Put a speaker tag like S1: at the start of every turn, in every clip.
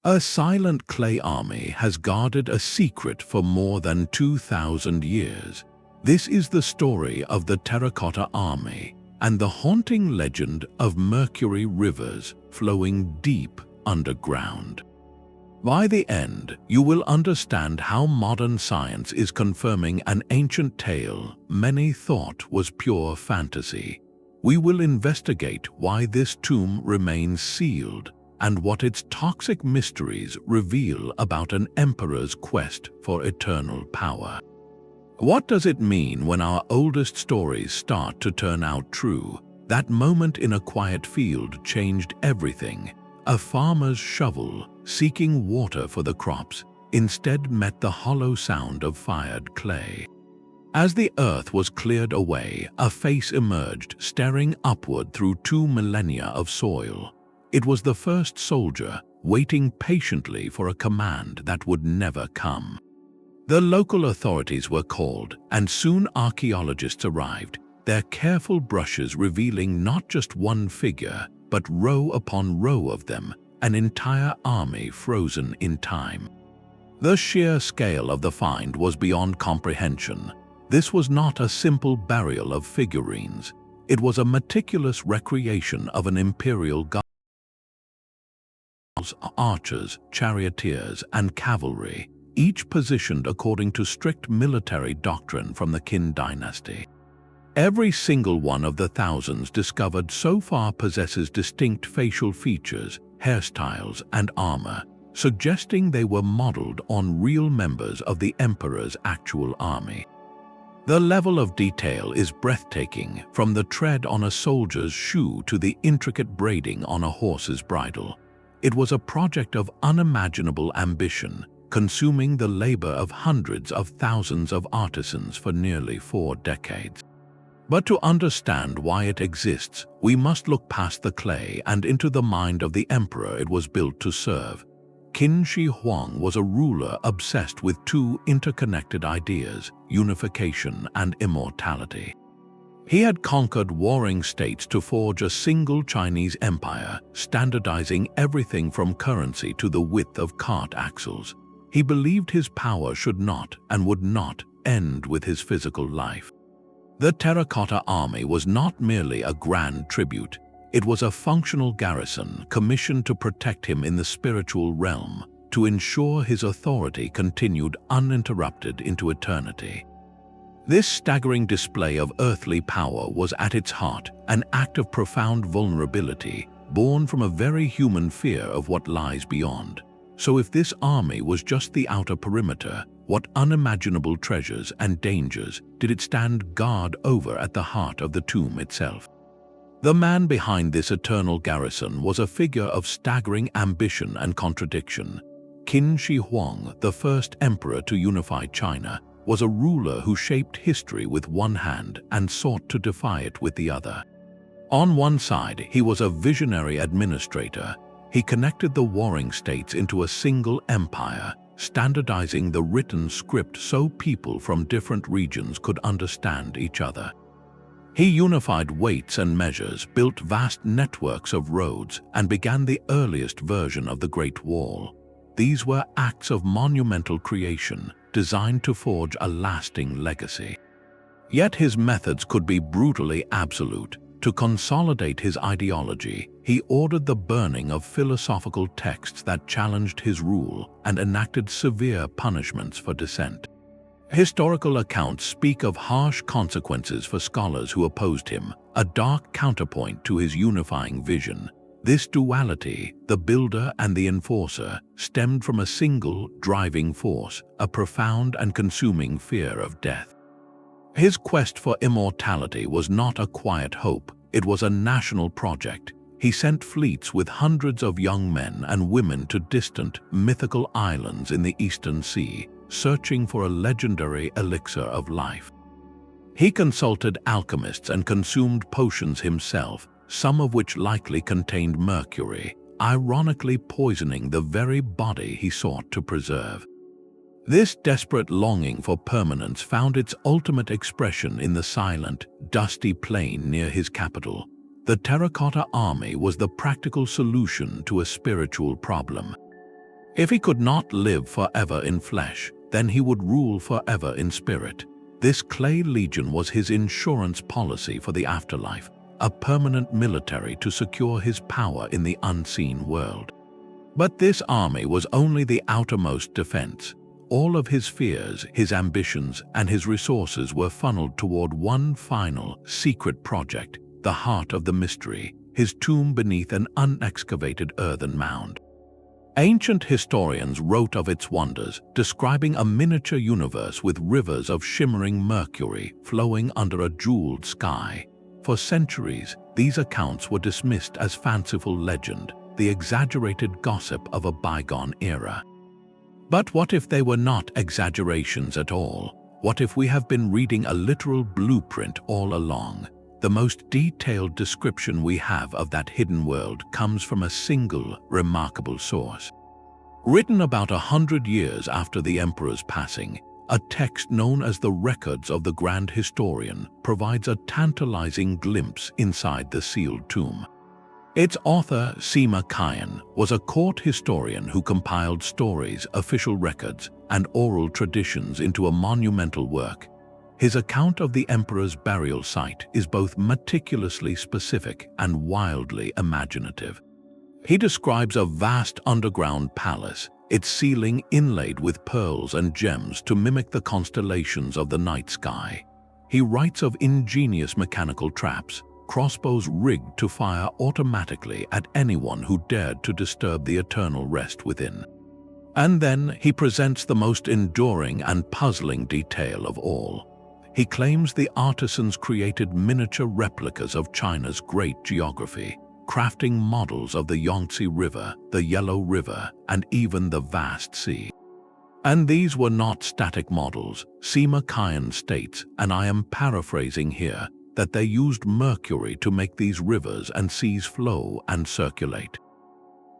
S1: A silent clay army has guarded a secret for more than 2,000 years. This is the story of the Terracotta Army and the haunting legend of Mercury Rivers flowing deep underground. By the end, you will understand how modern science is confirming an ancient tale many thought was pure fantasy. We will investigate why this tomb remains sealed and what its toxic mysteries reveal about an emperor's quest for eternal power. What does it mean when our oldest stories start to turn out true? That moment in a quiet field changed everything. A farmer's shovel, seeking water for the crops, instead met the hollow sound of fired clay. As the earth was cleared away, a face emerged, staring upward through 2 millennia of soil. It was the first soldier, waiting patiently for a command that would never come. The local authorities were called, and soon archaeologists arrived, their careful brushes revealing not just one figure, but row upon row of them, an entire army frozen in time. The sheer scale of the find was beyond comprehension. This was not a simple burial of figurines. It was a meticulous recreation of an imperial guard. Archers, charioteers, and cavalry, each positioned according to strict military doctrine from the Qin Dynasty. Every single one of the thousands discovered so far possesses distinct facial features, hairstyles, and armor, suggesting they were modeled on real members of the emperor's actual army. The level of detail is breathtaking, from the tread on a soldier's shoe to the intricate braiding on a horse's bridle. It was a project of unimaginable ambition, consuming the labor of hundreds of thousands of artisans for nearly 4 decades. But to understand why it exists, we must look past the clay and into the mind of the emperor it was built to serve. Qin Shi Huang was a ruler obsessed with 2 interconnected ideas, unification and immortality. He had conquered warring states to forge a single Chinese empire, standardizing everything from currency to the width of cart axles. He believed his power should not and would not end with his physical life. The Terracotta Army was not merely a grand tribute. It was a functional garrison commissioned to protect him in the spiritual realm, to ensure his authority continued uninterrupted into eternity. This staggering display of earthly power was at its heart an act of profound vulnerability, born from a very human fear of what lies beyond. So if this army was just the outer perimeter, what unimaginable treasures and dangers did it stand guard over at the heart of the tomb itself? The man behind this eternal garrison was a figure of staggering ambition and contradiction. Qin Shi Huang, the first emperor to unify China, was a ruler who shaped history with one hand and sought to defy it with the other. On one side, he was a visionary administrator. He connected the warring states into a single empire, standardizing the written script so people from different regions could understand each other. He unified weights and measures, built vast networks of roads, and began the earliest version of the Great Wall. These were acts of monumental creation, designed to forge a lasting legacy. Yet his methods could be brutally absolute. To consolidate his ideology, he ordered the burning of philosophical texts that challenged his rule and enacted severe punishments for dissent. Historical accounts speak of harsh consequences for scholars who opposed him, a dark counterpoint to his unifying vision. This duality, the builder and the enforcer, stemmed from a single driving force, a profound and consuming fear of death. His quest for immortality was not a quiet hope, it was a national project. He sent fleets with hundreds of young men and women to distant, mythical islands in the Eastern Sea, searching for a legendary elixir of life. He consulted alchemists and consumed potions himself, some of which likely contained mercury, ironically poisoning the very body he sought to preserve. This desperate longing for permanence found its ultimate expression in the silent, dusty plain near his capital. The Terracotta Army was the practical solution to a spiritual problem. If he could not live forever in flesh, then he would rule forever in spirit. This clay legion was his insurance policy for the afterlife, a permanent military to secure his power in the unseen world. But this army was only the outermost defense. All of his fears, his ambitions, and his resources were funneled toward one final, secret project, the heart of the mystery, his tomb beneath an unexcavated earthen mound. Ancient historians wrote of its wonders, describing a miniature universe with rivers of shimmering mercury flowing under a jeweled sky. For centuries, these accounts were dismissed as fanciful legend, the exaggerated gossip of a bygone era. But what if they were not exaggerations at all? What if we have been reading a literal blueprint all along? The most detailed description we have of that hidden world comes from a single, remarkable source. Written about 100 years after the emperor's passing, a text known as the Records of the Grand Historian provides a tantalizing glimpse inside the sealed tomb. Its author, Sima Qian, was a court historian who compiled stories, official records, and oral traditions into a monumental work. His account of the emperor's burial site is both meticulously specific and wildly imaginative. He describes a vast underground palace, its ceiling inlaid with pearls and gems to mimic the constellations of the night sky. He writes of ingenious mechanical traps, crossbows rigged to fire automatically at anyone who dared to disturb the eternal rest within. And then he presents the most enduring and puzzling detail of all. He claims the artisans created miniature replicas of China's great geography, crafting models of the Yangtze River, the Yellow River, and even the vast sea. And these were not static models. Sima Qian states, and I am paraphrasing here, that they used mercury to make these rivers and seas flow and circulate.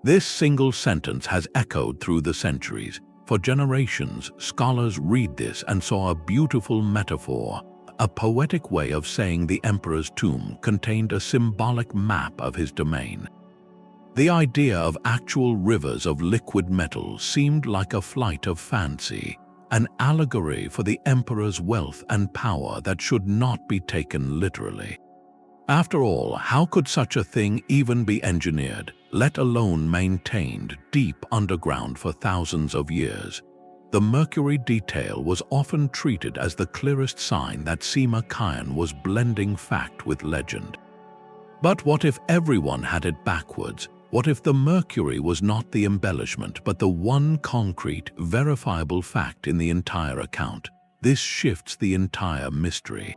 S1: This single sentence has echoed through the centuries. For generations, scholars read this and saw a beautiful metaphor, a poetic way of saying the emperor's tomb contained a symbolic map of his domain. The idea of actual rivers of liquid metal seemed like a flight of fancy, an allegory for the emperor's wealth and power that should not be taken literally. After all, how could such a thing even be engineered, let alone maintained deep underground for thousands of years? The mercury detail was often treated as the clearest sign that Sima Qian was blending fact with legend. But what if everyone had it backwards? What if the mercury was not the embellishment but the one concrete, verifiable fact in the entire account? This shifts the entire mystery.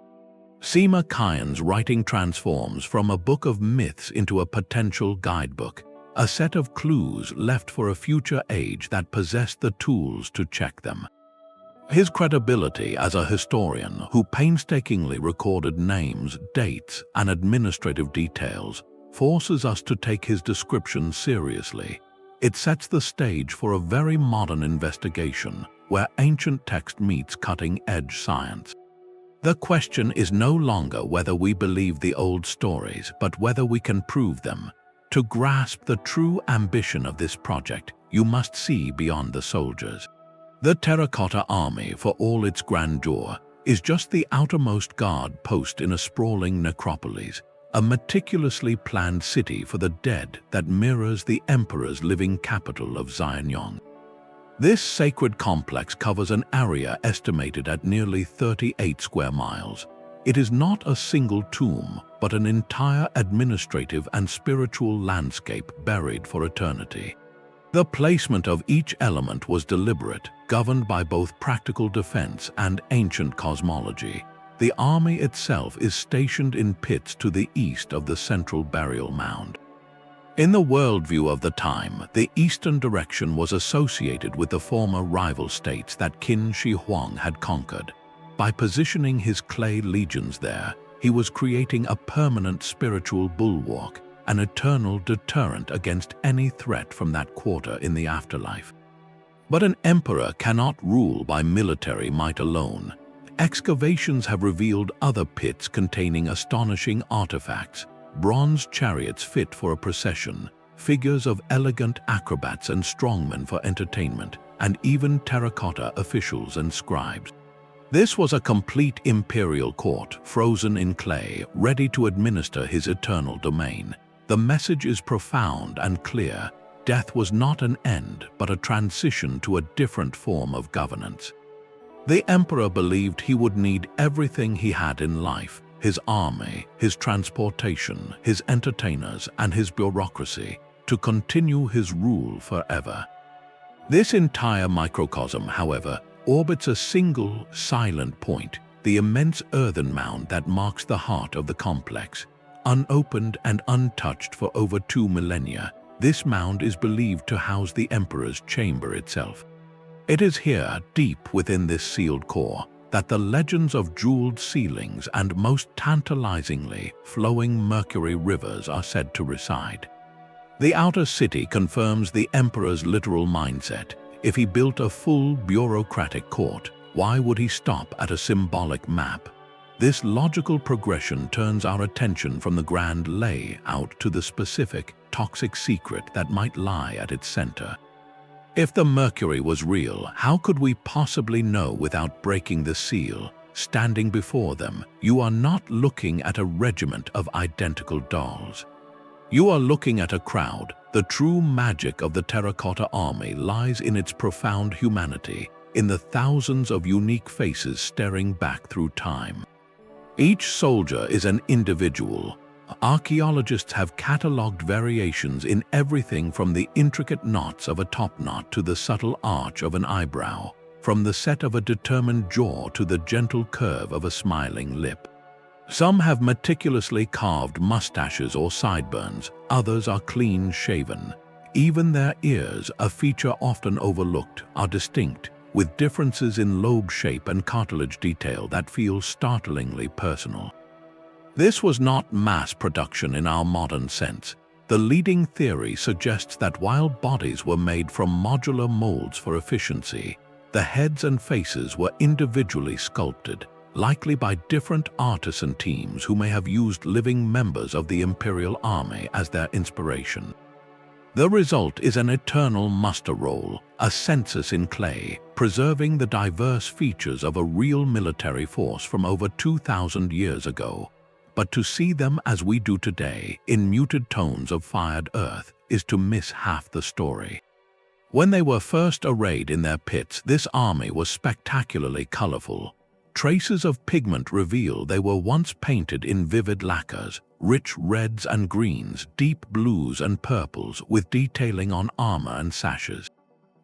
S1: Sima Qian's writing transforms from a book of myths into a potential guidebook, a set of clues left for a future age that possessed the tools to check them. His credibility as a historian who painstakingly recorded names, dates, and administrative details forces us to take his description seriously. It sets the stage for a very modern investigation where ancient text meets cutting-edge science. The question is no longer whether we believe the old stories, but whether we can prove them. To grasp the true ambition of this project, you must see beyond the soldiers. The Terracotta Army, for all its grandeur, is just the outermost guard post in a sprawling necropolis, a meticulously planned city for the dead that mirrors the emperor's living capital of Xianyang. This sacred complex covers an area estimated at nearly 38 square miles. It is not a single tomb, but an entire administrative and spiritual landscape buried for eternity. The placement of each element was deliberate, governed by both practical defense and ancient cosmology. The army itself is stationed in pits to the east of the central burial mound. In the worldview of the time, the eastern direction was associated with the former rival states that Qin Shi Huang had conquered. By positioning his clay legions there, he was creating a permanent spiritual bulwark, an eternal deterrent against any threat from that quarter in the afterlife. But an emperor cannot rule by military might alone. Excavations have revealed other pits containing astonishing artifacts, bronze chariots fit for a procession, figures of elegant acrobats and strongmen for entertainment, and even terracotta officials and scribes. This was a complete imperial court, frozen in clay, ready to administer his eternal domain. The message is profound and clear. Death was not an end, but a transition to a different form of governance. The emperor believed he would need everything he had in life: his army, his transportation, his entertainers, and his bureaucracy, to continue his rule forever. This entire microcosm, however, orbits a single, silent point, the immense earthen mound that marks the heart of the complex. Unopened and untouched for over 2 millennia, this mound is believed to house the emperor's chamber itself. It is here, deep within this sealed core, that the legends of jeweled ceilings and, most tantalizingly, flowing Mercury Rivers are said to reside. The outer city confirms the emperor's literal mindset. If he built a full bureaucratic court, why would he stop at a symbolic map? This logical progression turns our attention from the grand layout to the specific, toxic secret that might lie at its center. If the Mercury was real, how could we possibly know without breaking the seal? Standing before them, you are not looking at a regiment of identical dolls. You are looking at a crowd. The true magic of the Terracotta Army lies in its profound humanity, in the thousands of unique faces staring back through time. Each soldier is an individual. Archaeologists have catalogued variations in everything from the intricate knots of a topknot to the subtle arch of an eyebrow, from the set of a determined jaw to the gentle curve of a smiling lip. Some have meticulously carved mustaches or sideburns, others are clean-shaven. Even their ears, a feature often overlooked, are distinct, with differences in lobe shape and cartilage detail that feel startlingly personal. This was not mass production in our modern sense. The leading theory suggests that while bodies were made from modular molds for efficiency, the heads and faces were individually sculpted, likely by different artisan teams who may have used living members of the imperial army as their inspiration. The result is an eternal muster roll, a census in clay, preserving the diverse features of a real military force from over 2,000 years ago. But to see them as we do today, in muted tones of fired earth, is to miss half the story. When they were first arrayed in their pits, this army was spectacularly colorful. Traces of pigment reveal they were once painted in vivid lacquers, rich reds and greens, deep blues and purples, with detailing on armor and sashes.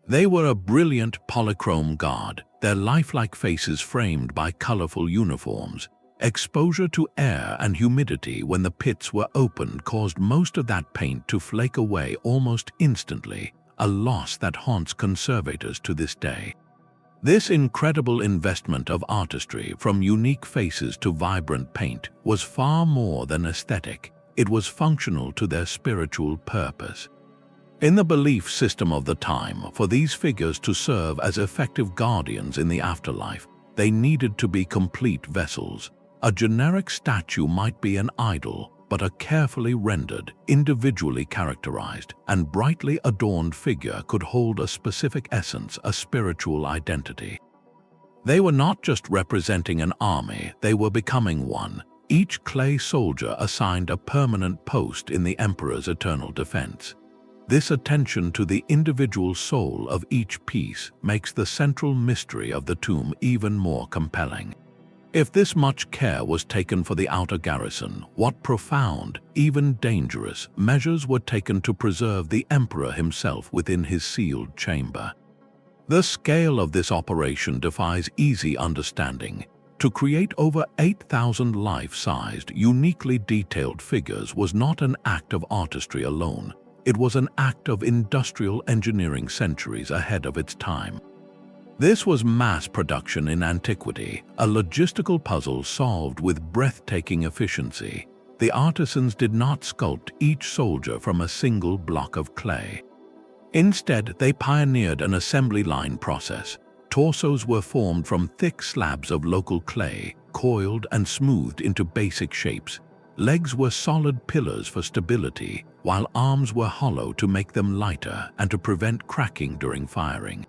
S1: They were a brilliant polychrome guard, their lifelike faces framed by colorful uniforms. Exposure to air and humidity when the pits were opened caused most of that paint to flake away almost instantly, a loss that haunts conservators to this day. This incredible investment of artistry, from unique faces to vibrant paint, was far more than aesthetic. It was functional to their spiritual purpose. In the belief system of the time, for these figures to serve as effective guardians in the afterlife, they needed to be complete vessels. A generic statue might be an idol, but a carefully rendered, individually characterized, and brightly adorned figure could hold a specific essence, a spiritual identity. They were not just representing an army, they were becoming one. Each clay soldier assigned a permanent post in the emperor's eternal defense. This attention to the individual soul of each piece makes the central mystery of the tomb even more compelling. If this much care was taken for the outer garrison, what profound, even dangerous, measures were taken to preserve the emperor himself within his sealed chamber? The scale of this operation defies easy understanding. To create over 8,000 life-sized, uniquely detailed figures was not an act of artistry alone. It was an act of industrial engineering centuries ahead of its time. This was mass production in antiquity, a logistical puzzle solved with breathtaking efficiency. The artisans did not sculpt each soldier from a single block of clay. Instead, they pioneered an assembly line process. Torsos were formed from thick slabs of local clay, coiled and smoothed into basic shapes. Legs were solid pillars for stability, while arms were hollow to make them lighter and to prevent cracking during firing.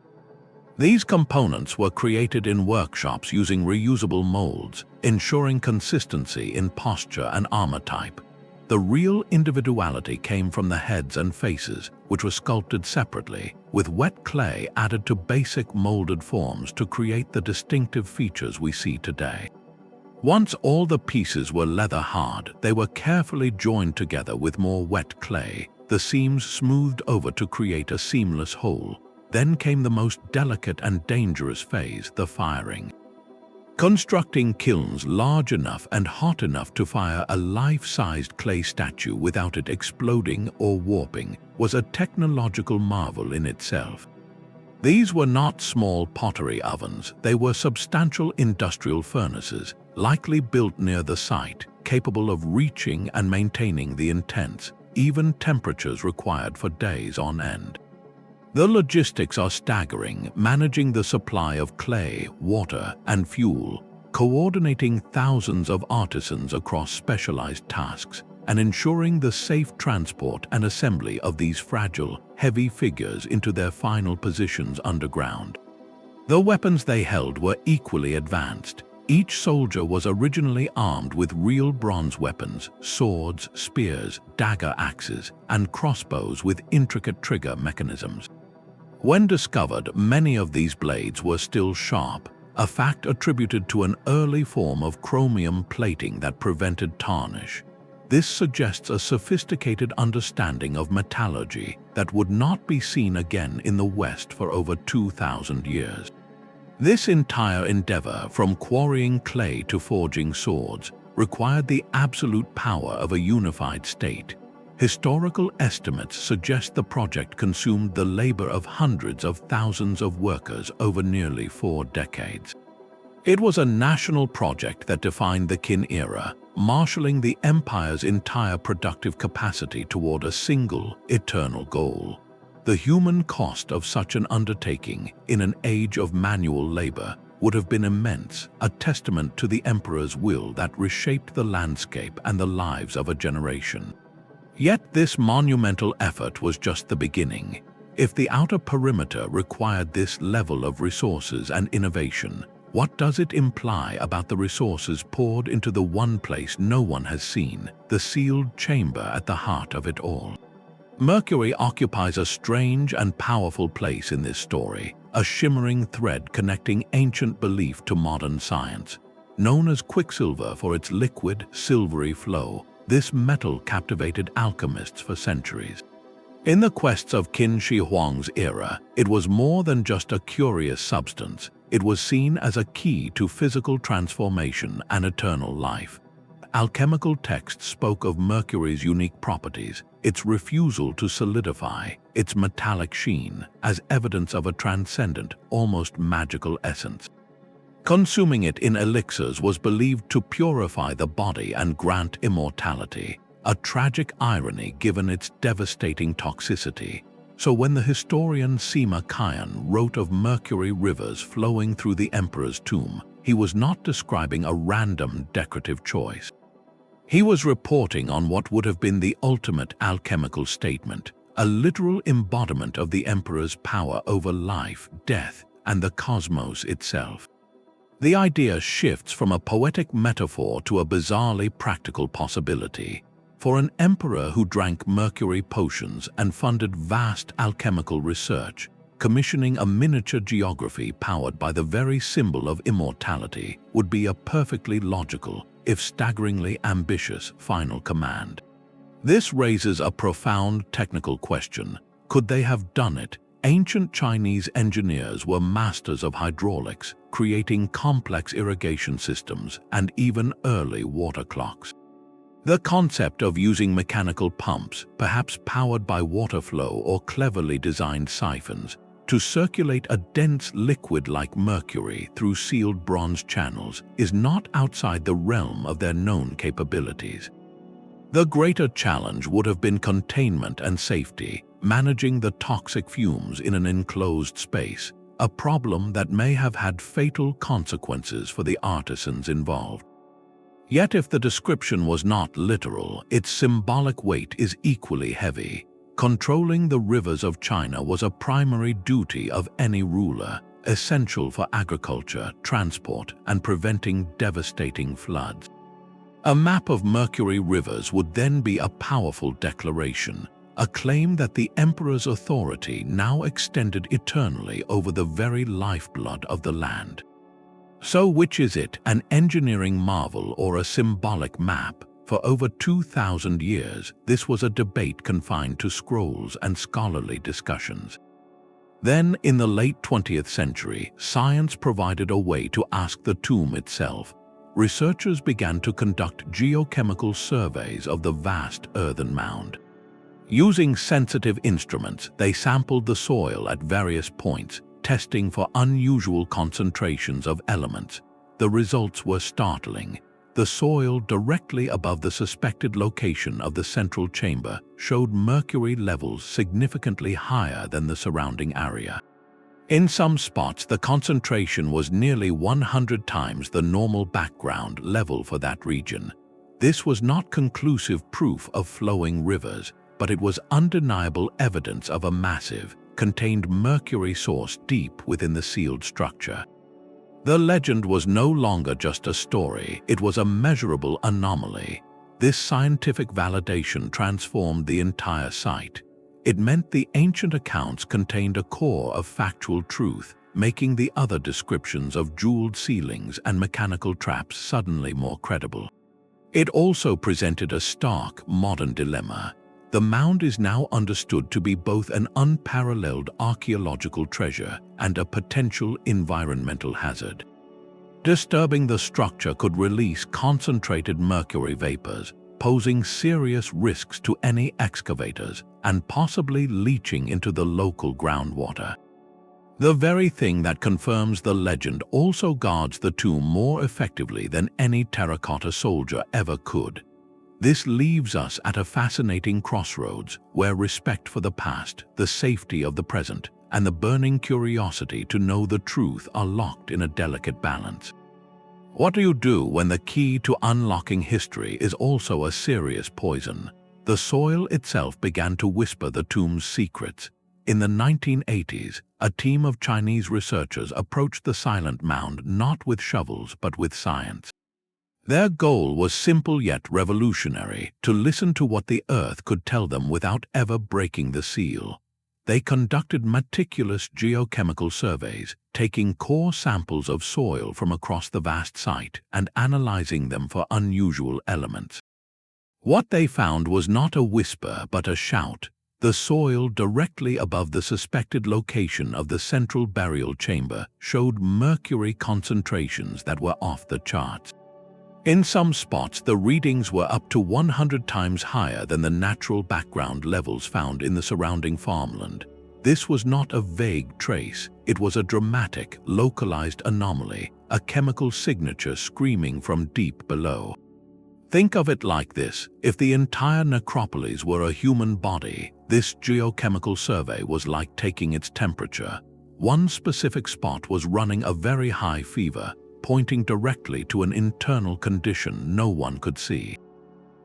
S1: These components were created in workshops using reusable molds, ensuring consistency in posture and armor type. The real individuality came from the heads and faces, which were sculpted separately, with wet clay added to basic molded forms to create the distinctive features we see today. Once all the pieces were leather hard, they were carefully joined together with more wet clay, the seams smoothed over to create a seamless whole. Then came the most delicate and dangerous phase, the firing. Constructing kilns large enough and hot enough to fire a life-sized clay statue without it exploding or warping was a technological marvel in itself. These were not small pottery ovens, they were substantial industrial furnaces, likely built near the site, capable of reaching and maintaining the intense, even temperatures required for days on end. The logistics are staggering, managing the supply of clay, water, and fuel, coordinating thousands of artisans across specialized tasks, and ensuring the safe transport and assembly of these fragile, heavy figures into their final positions underground. The weapons they held were equally advanced. Each soldier was originally armed with real bronze weapons, swords, spears, dagger axes, and crossbows with intricate trigger mechanisms. When discovered, many of these blades were still sharp, a fact attributed to an early form of chromium plating that prevented tarnish. This suggests a sophisticated understanding of metallurgy that would not be seen again in the West for over 2,000 years. This entire endeavor, from quarrying clay to forging swords, required the absolute power of a unified state. Historical estimates suggest the project consumed the labor of hundreds of thousands of workers over nearly 4 decades. It was a national project that defined the Qin era, marshalling the empire's entire productive capacity toward a single, eternal goal. The human cost of such an undertaking, in an age of manual labor, would have been immense, a testament to the emperor's will that reshaped the landscape and the lives of a generation. Yet this monumental effort was just the beginning. If the outer perimeter required this level of resources and innovation, what does it imply about the resources poured into the one place no one has seen, the sealed chamber at the heart of it all? Mercury occupies a strange and powerful place in this story, a shimmering thread connecting ancient belief to modern science. Known as quicksilver for its liquid, silvery flow, this metal captivated alchemists for centuries. In the quests of Qin Shi Huang's era, it was more than just a curious substance. It was seen as a key to physical transformation and eternal life. Alchemical texts spoke of Mercury's unique properties, its refusal to solidify, its metallic sheen, as evidence of a transcendent, almost magical essence. Consuming it in elixirs was believed to purify the body and grant immortality, a tragic irony given its devastating toxicity. So when the historian Sima Qian wrote of Mercury Rivers flowing through the emperor's tomb, he was not describing a random decorative choice. He was reporting on what would have been the ultimate alchemical statement, a literal embodiment of the emperor's power over life, death, and the cosmos itself. The idea shifts from a poetic metaphor to a bizarrely practical possibility. For an emperor who drank mercury potions and funded vast alchemical research, commissioning a miniature geography powered by the very symbol of immortality would be a perfectly logical, if staggeringly ambitious, final command. This raises a profound technical question. Could they have done it? Ancient Chinese engineers were masters of hydraulics, creating complex irrigation systems and even early water clocks. The concept of using mechanical pumps, perhaps powered by water flow or cleverly designed siphons, to circulate a dense liquid like mercury through sealed bronze channels is not outside the realm of their known capabilities. The greater challenge would have been containment and safety, managing the toxic fumes in an enclosed space, a problem that may have had fatal consequences for the artisans involved. Yet if the description was not literal, its symbolic weight is equally heavy. Controlling the rivers of China was a primary duty of any ruler, essential for agriculture, transport, and preventing devastating floods. A map of Mercury Rivers would then be a powerful declaration, a claim that the emperor's authority now extended eternally over the very lifeblood of the land. So which is it, an engineering marvel or a symbolic map? For over 2,000 years, this was a debate confined to scrolls and scholarly discussions. Then, in the late 20th century, science provided a way to ask the tomb itself. Researchers began to conduct geochemical surveys of the vast earthen mound. Using sensitive instruments, they sampled the soil at various points, testing for unusual concentrations of elements. The results were startling. The soil directly above the suspected location of the central chamber showed mercury levels significantly higher than the surrounding area. In some spots, the concentration was nearly 100 times the normal background level for that region. This was not conclusive proof of flowing rivers, but it was undeniable evidence of a massive, contained mercury source deep within the sealed structure. The legend was no longer just a story, it was a measurable anomaly. This scientific validation transformed the entire site. It meant the ancient accounts contained a core of factual truth, making the other descriptions of jeweled ceilings and mechanical traps suddenly more credible. It also presented a stark, modern dilemma. The mound is now understood to be both an unparalleled archaeological treasure and a potential environmental hazard. Disturbing the structure could release concentrated mercury vapors, posing serious risks to any excavators and possibly leaching into the local groundwater. The very thing that confirms the legend also guards the tomb more effectively than any terracotta soldier ever could. This leaves us at a fascinating crossroads where respect for the past, the safety of the present, and the burning curiosity to know the truth are locked in a delicate balance. What do you do when the key to unlocking history is also a serious poison? The soil itself began to whisper the tomb's secrets. In the 1980s, a team of Chinese researchers approached the silent mound not with shovels but with science. Their goal was simple yet revolutionary: to listen to what the earth could tell them without ever breaking the seal. They conducted meticulous geochemical surveys, taking core samples of soil from across the vast site and analyzing them for unusual elements. What they found was not a whisper but a shout. The soil directly above the suspected location of the central burial chamber showed mercury concentrations that were off the charts. In some spots, the readings were up to 100 times higher than the natural background levels found in the surrounding farmland. This was not a vague trace, it was a dramatic, localized anomaly, a chemical signature screaming from deep below. Think of it like this: if the entire necropolis were a human body, this geochemical survey was like taking its temperature. One specific spot was running a very high fever, pointing directly to an internal condition no one could see.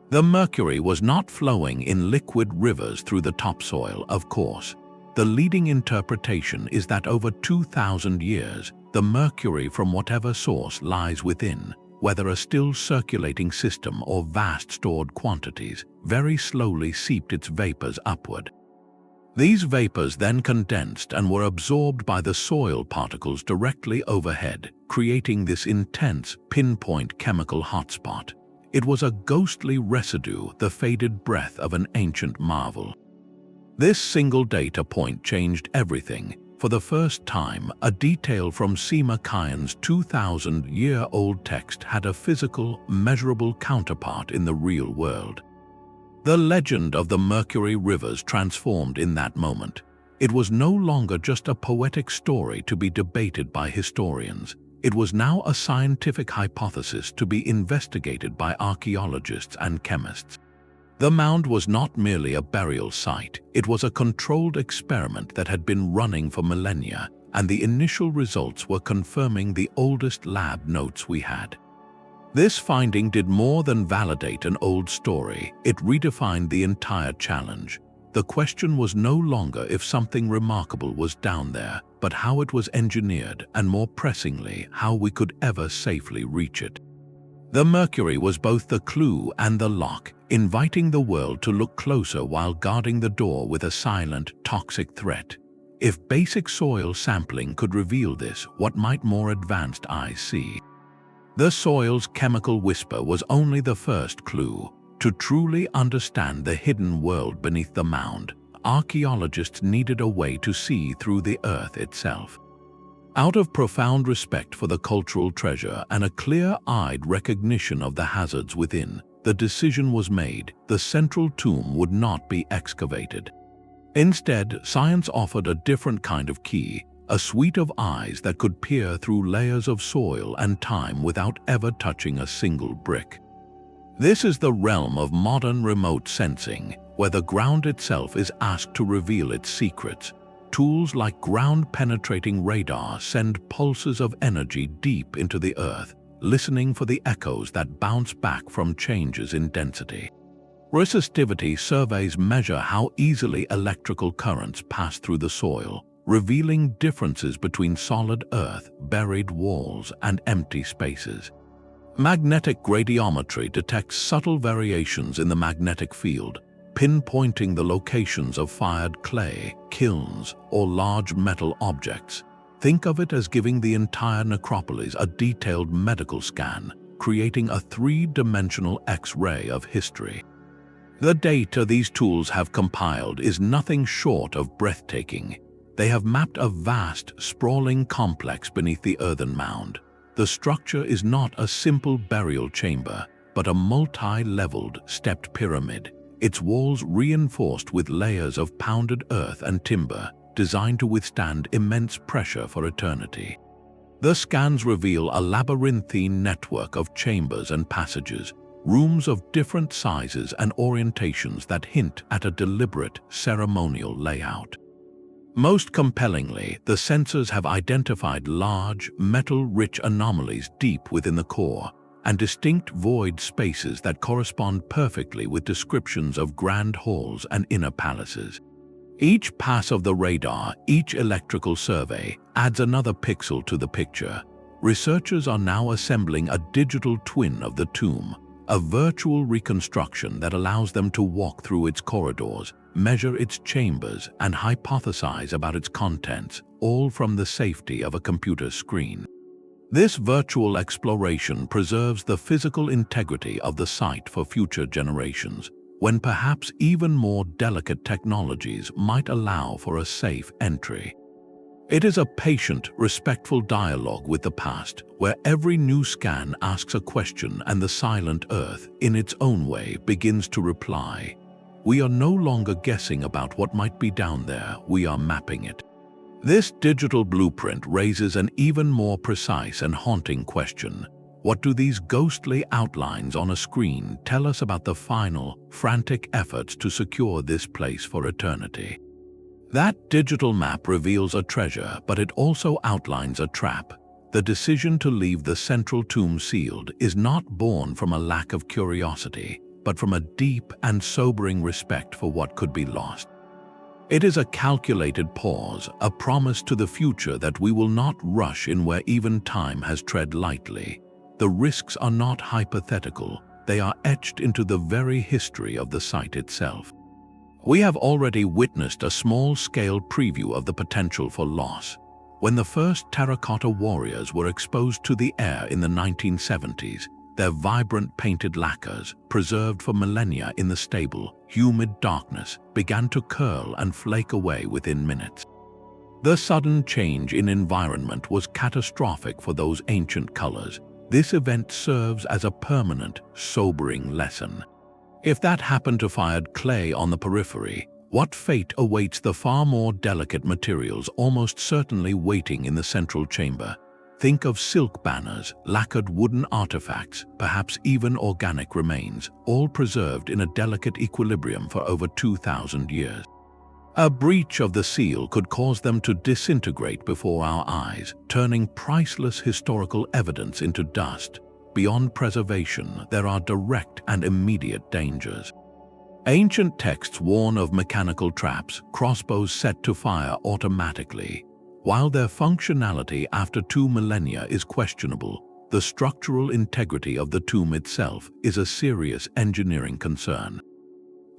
S1: The mercury was not flowing in liquid rivers through the topsoil, of course. The leading interpretation is that over 2,000 years, the mercury from whatever source lies within, whether a still circulating system or vast stored quantities, very slowly seeped its vapors upward. These vapors then condensed and were absorbed by the soil particles directly overhead, creating this intense, pinpoint chemical hotspot. It was a ghostly residue, the faded breath of an ancient marvel. This single data point changed everything. For the first time, a detail from Sima Qian's 2,000-year-old text had a physical, measurable counterpart in the real world. The legend of the Mercury Rivers transformed in that moment. It was no longer just a poetic story to be debated by historians. It was now a scientific hypothesis to be investigated by archaeologists and chemists. The mound was not merely a burial site, it was a controlled experiment that had been running for millennia, and the initial results were confirming the oldest lab notes we had. This finding did more than validate an old story. It redefined the entire challenge. The question was no longer if something remarkable was down there, but how it was engineered, and more pressingly, how we could ever safely reach it. The Mercury was both the clue and the lock, inviting the world to look closer while guarding the door with a silent, toxic threat. If basic soil sampling could reveal this, what might more advanced eyes see? The soil's chemical whisper was only the first clue. To truly understand the hidden world beneath the mound, archaeologists needed a way to see through the earth itself. Out of profound respect for the cultural treasure and a clear-eyed recognition of the hazards within, the decision was made: the central tomb would not be excavated. Instead, science offered a different kind of key, a suite of eyes that could peer through layers of soil and time without ever touching a single brick. This is the realm of modern remote sensing, where the ground itself is asked to reveal its secrets. Tools like ground-penetrating radar send pulses of energy deep into the earth, listening for the echoes that bounce back from changes in density. Resistivity surveys measure how easily electrical currents pass through the soil, revealing differences between solid earth, buried walls, and empty spaces. Magnetic gradiometry detects subtle variations in the magnetic field, pinpointing the locations of fired clay, kilns, or large metal objects. Think of it as giving the entire necropolis a detailed medical scan, creating a three-dimensional X-ray of history. The data these tools have compiled is nothing short of breathtaking. They have mapped a vast, sprawling complex beneath the earthen mound. The structure is not a simple burial chamber, but a multi-leveled, stepped pyramid, its walls reinforced with layers of pounded earth and timber, designed to withstand immense pressure for eternity. The scans reveal a labyrinthine network of chambers and passages, rooms of different sizes and orientations that hint at a deliberate, ceremonial layout. Most compellingly, the sensors have identified large, metal-rich anomalies deep within the core, and distinct void spaces that correspond perfectly with descriptions of grand halls and inner palaces. Each pass of the radar, each electrical survey, adds another pixel to the picture. Researchers are now assembling a digital twin of the tomb, a virtual reconstruction that allows them to walk through its corridors, measure its chambers, and hypothesize about its contents, all from the safety of a computer screen. This virtual exploration preserves the physical integrity of the site for future generations, when perhaps even more delicate technologies might allow for a safe entry. It is a patient, respectful dialogue with the past, where every new scan asks a question and the silent earth, in its own way, begins to reply. We are no longer guessing about what might be down there, we are mapping it. This digital blueprint raises an even more precise and haunting question. What do these ghostly outlines on a screen tell us about the final, frantic efforts to secure this place for eternity? That digital map reveals a treasure, but it also outlines a trap. The decision to leave the central tomb sealed is not born from a lack of curiosity, but from a deep and sobering respect for what could be lost. It is a calculated pause, a promise to the future that we will not rush in where even time has tread lightly. The risks are not hypothetical, they are etched into the very history of the site itself. We have already witnessed a small-scale preview of the potential for loss. When the first terracotta warriors were exposed to the air in the 1970s, their vibrant painted lacquers, preserved for millennia in the stable, humid darkness, began to curl and flake away within minutes. The sudden change in environment was catastrophic for those ancient colors. This event serves as a permanent, sobering lesson. If that happened to fired clay on the periphery, what fate awaits the far more delicate materials almost certainly waiting in the central chamber? Think of silk banners, lacquered wooden artifacts, perhaps even organic remains, all preserved in a delicate equilibrium for over 2,000 years. A breach of the seal could cause them to disintegrate before our eyes, turning priceless historical evidence into dust. beyond preservation, there are direct and immediate dangers. Ancient texts warn of mechanical traps, crossbows set to fire automatically. While their functionality after 2 millennia is questionable, the structural integrity of the tomb itself is a serious engineering concern.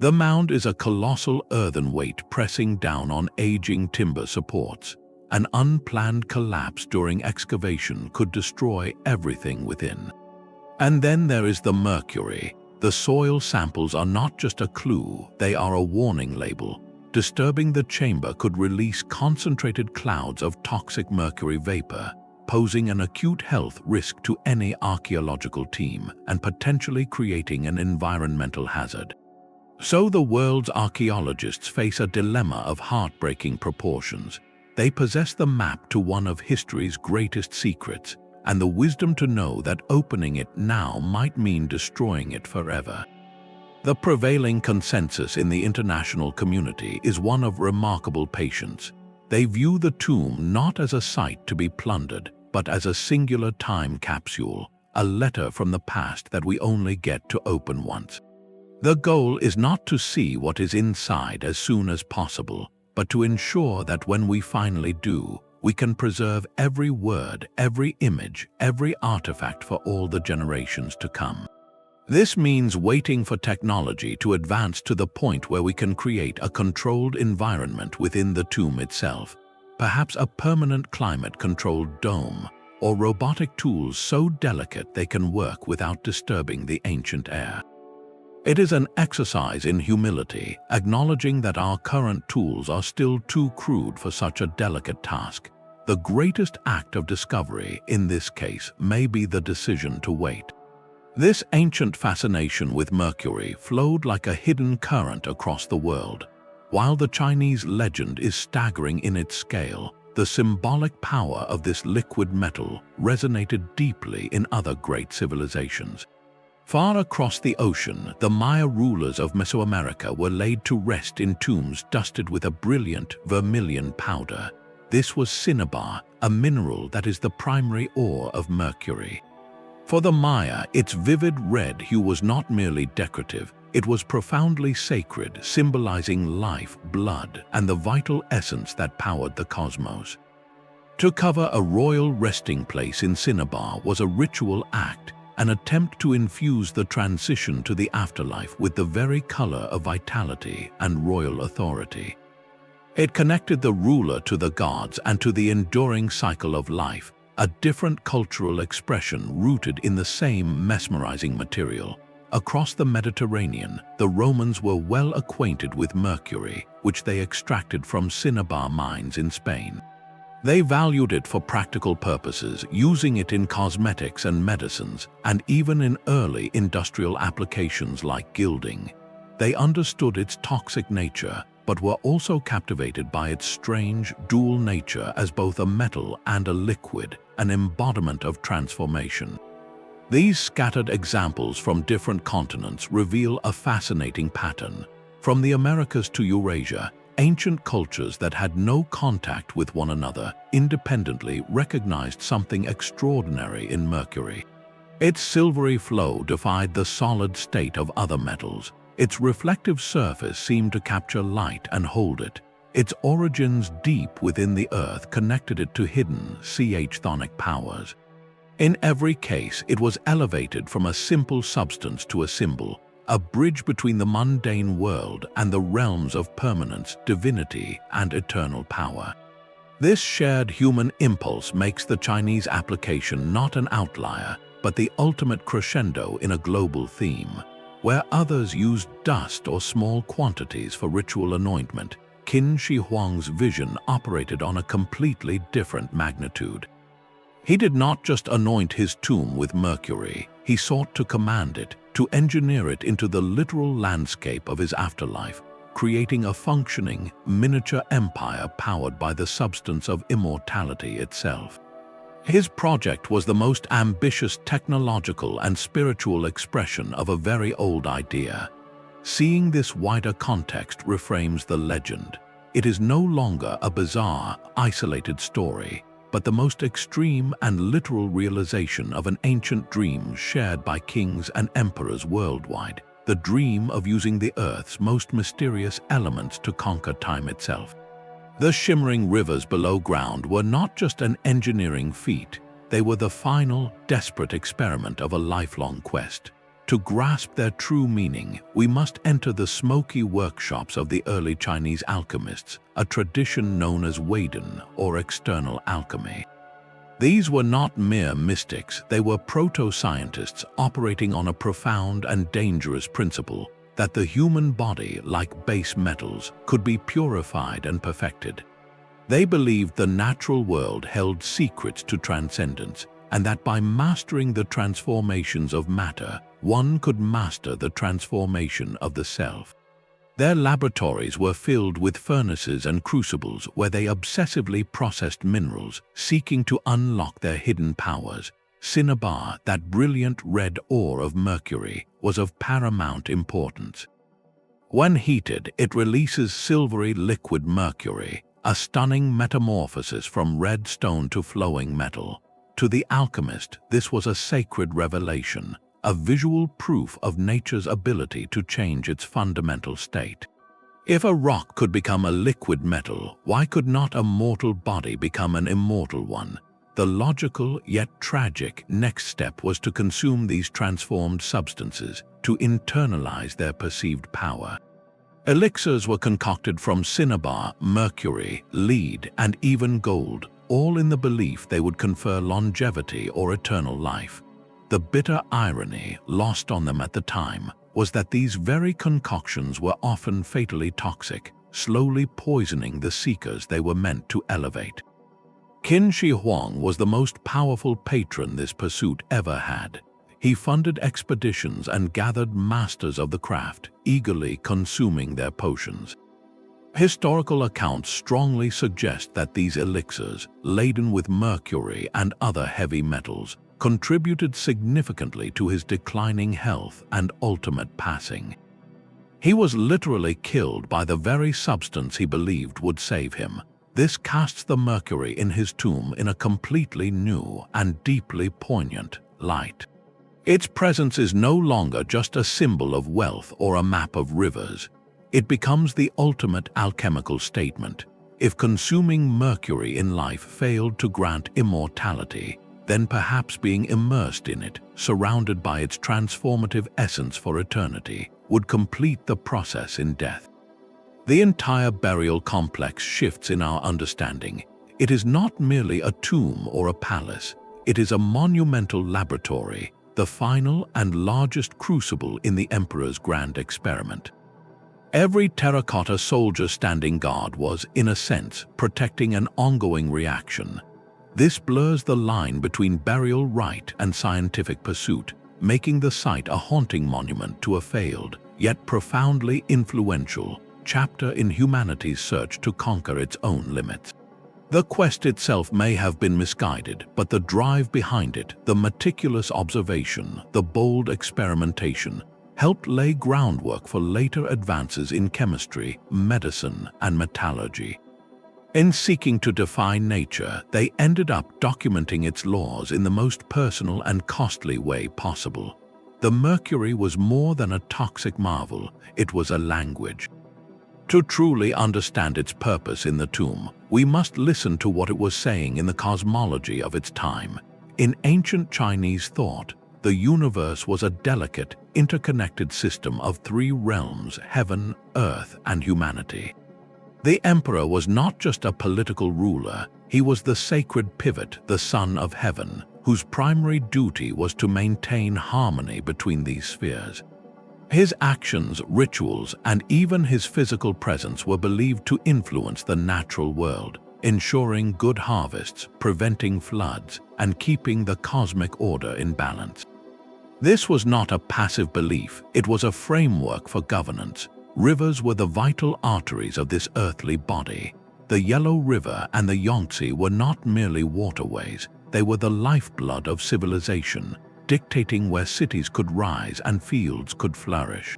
S1: The mound is a colossal earthen weight pressing down on aging timber supports. An unplanned collapse during excavation could destroy everything within. And then there is the mercury. The soil samples are not just a clue, they are a warning label. Disturbing the chamber could release concentrated clouds of toxic mercury vapor, posing an acute health risk to any archaeological team and potentially creating an environmental hazard. So the world's archaeologists face a dilemma of heartbreaking proportions. They possess the map to one of history's greatest secrets, and the wisdom to know that opening it now might mean destroying it forever. The prevailing consensus in the international community is one of remarkable patience. They view the tomb not as a site to be plundered, but as a singular time capsule, a letter from the past that we only get to open once. The goal is not to see what is inside as soon as possible, but to ensure that when we finally do, we can preserve every word, every image, every artifact for all the generations to come. This means waiting for technology to advance to the point where we can create a controlled environment within the tomb itself, perhaps a permanent climate-controlled dome, or robotic tools so delicate they can work without disturbing the ancient air. It is an exercise in humility, acknowledging that our current tools are still too crude for such a delicate task. The greatest act of discovery, in this case, may be the decision to wait. This ancient fascination with mercury flowed like a hidden current across the world. While the Chinese legend is staggering in its scale, the symbolic power of this liquid metal resonated deeply in other great civilizations. Far across the ocean, the Maya rulers of Mesoamerica were laid to rest in tombs dusted with a brilliant vermilion powder. This was cinnabar, a mineral that is the primary ore of mercury. For the Maya, its vivid red hue was not merely decorative, it was profoundly sacred, symbolizing life, blood, and the vital essence that powered the cosmos. To cover a royal resting place in cinnabar was a ritual act, an attempt to infuse the transition to the afterlife with the very color of vitality and royal authority. It connected the ruler to the gods and to the enduring cycle of life, a different cultural expression rooted in the same mesmerizing material. Across the Mediterranean, the Romans were well acquainted with mercury, which they extracted from cinnabar mines in Spain. They valued it for practical purposes, using it in cosmetics and medicines, and even in early industrial applications like gilding. They understood its toxic nature, but were also captivated by its strange, dual nature as both a metal and a liquid, an embodiment of transformation. These scattered examples from different continents reveal a fascinating pattern. From the Americas to Eurasia, ancient cultures that had no contact with one another independently recognized something extraordinary in mercury. Its silvery flow defied the solid state of other metals. Its reflective surface seemed to capture light and hold it. Its origins deep within the earth connected it to hidden chthonic powers. In every case, it was elevated from a simple substance to a symbol, a bridge between the mundane world and the realms of permanence, divinity, and eternal power. This shared human impulse makes the Chinese application not an outlier, but the ultimate crescendo in a global theme. Where others used dust or small quantities for ritual anointment, Qin Shi Huang's vision operated on a completely different magnitude. He did not just anoint his tomb with mercury, he sought to command it, to engineer it into the literal landscape of his afterlife, creating a functioning, miniature empire powered by the substance of immortality itself. His project was the most ambitious technological and spiritual expression of a very old idea. Seeing this wider context reframes the legend. It is no longer a bizarre, isolated story, but the most extreme and literal realization of an ancient dream shared by kings and emperors worldwide, the dream of using the Earth's most mysterious elements to conquer time itself. The shimmering rivers below ground were not just an engineering feat, they were the final, desperate experiment of a lifelong quest. To grasp their true meaning, we must enter the smoky workshops of the early Chinese alchemists, a tradition known as Weiden or external alchemy. These were not mere mystics, they were proto-scientists operating on a profound and dangerous principle that the human body, like base metals, could be purified and perfected. They believed the natural world held secrets to transcendence, and that by mastering the transformations of matter, one could master the transformation of the self. Their laboratories were filled with furnaces and crucibles where they obsessively processed minerals, seeking to unlock their hidden powers. Cinnabar, that brilliant red ore of Mercury, was of paramount importance. When heated, it releases silvery liquid mercury, a stunning metamorphosis from red stone to flowing metal. To the alchemist, this was a sacred revelation, a visual proof of nature's ability to change its fundamental state. If a rock could become a liquid metal, why could not a mortal body become an immortal one? The logical yet tragic next step was to consume these transformed substances, to internalize their perceived power. Elixirs were concocted from cinnabar, mercury, lead, and even gold, all in the belief they would confer longevity or eternal life. The bitter irony, lost on them at the time, was that these very concoctions were often fatally toxic, slowly poisoning the seekers they were meant to elevate. Qin Shi Huang was the most powerful patron this pursuit ever had. He funded expeditions and gathered masters of the craft, eagerly consuming their potions. Historical accounts strongly suggest that these elixirs, laden with mercury and other heavy metals, contributed significantly to his declining health and ultimate passing. He was literally killed by the very substance he believed would save him. This casts the mercury in his tomb in a completely new and deeply poignant light. Its presence is no longer just a symbol of wealth or a map of rivers. It becomes the ultimate alchemical statement. If consuming mercury in life failed to grant immortality, then perhaps being immersed in it, surrounded by its transformative essence for eternity, would complete the process in death. The entire burial complex shifts in our understanding. It is not merely a tomb or a palace. It is a monumental laboratory, the final and largest crucible in the Emperor's grand experiment. Every terracotta soldier standing guard was, in a sense, protecting an ongoing reaction. This blurs the line between burial rite and scientific pursuit, making the site a haunting monument to a failed, yet profoundly influential, chapter in humanity's search to conquer its own limits. The quest itself may have been misguided, but the drive behind it, the meticulous observation, the bold experimentation, helped lay groundwork for later advances in chemistry, medicine, and metallurgy. In seeking to define nature, they ended up documenting its laws in the most personal and costly way possible. The mercury was more than a toxic marvel, it was a language. To truly understand its purpose in the tomb, we must listen to what it was saying in the cosmology of its time. In ancient Chinese thought, the universe was a delicate, interconnected system of three realms: heaven, earth, and humanity. The emperor was not just a political ruler, he was the sacred pivot, the son of heaven, whose primary duty was to maintain harmony between these spheres. His actions, rituals, and even his physical presence were believed to influence the natural world, ensuring good harvests, preventing floods, and keeping the cosmic order in balance. This was not a passive belief, it was a framework for governance. Rivers were the vital arteries of this earthly body. The Yellow River and the Yangtze were not merely waterways, they were the lifeblood of civilization, dictating where cities could rise and fields could flourish.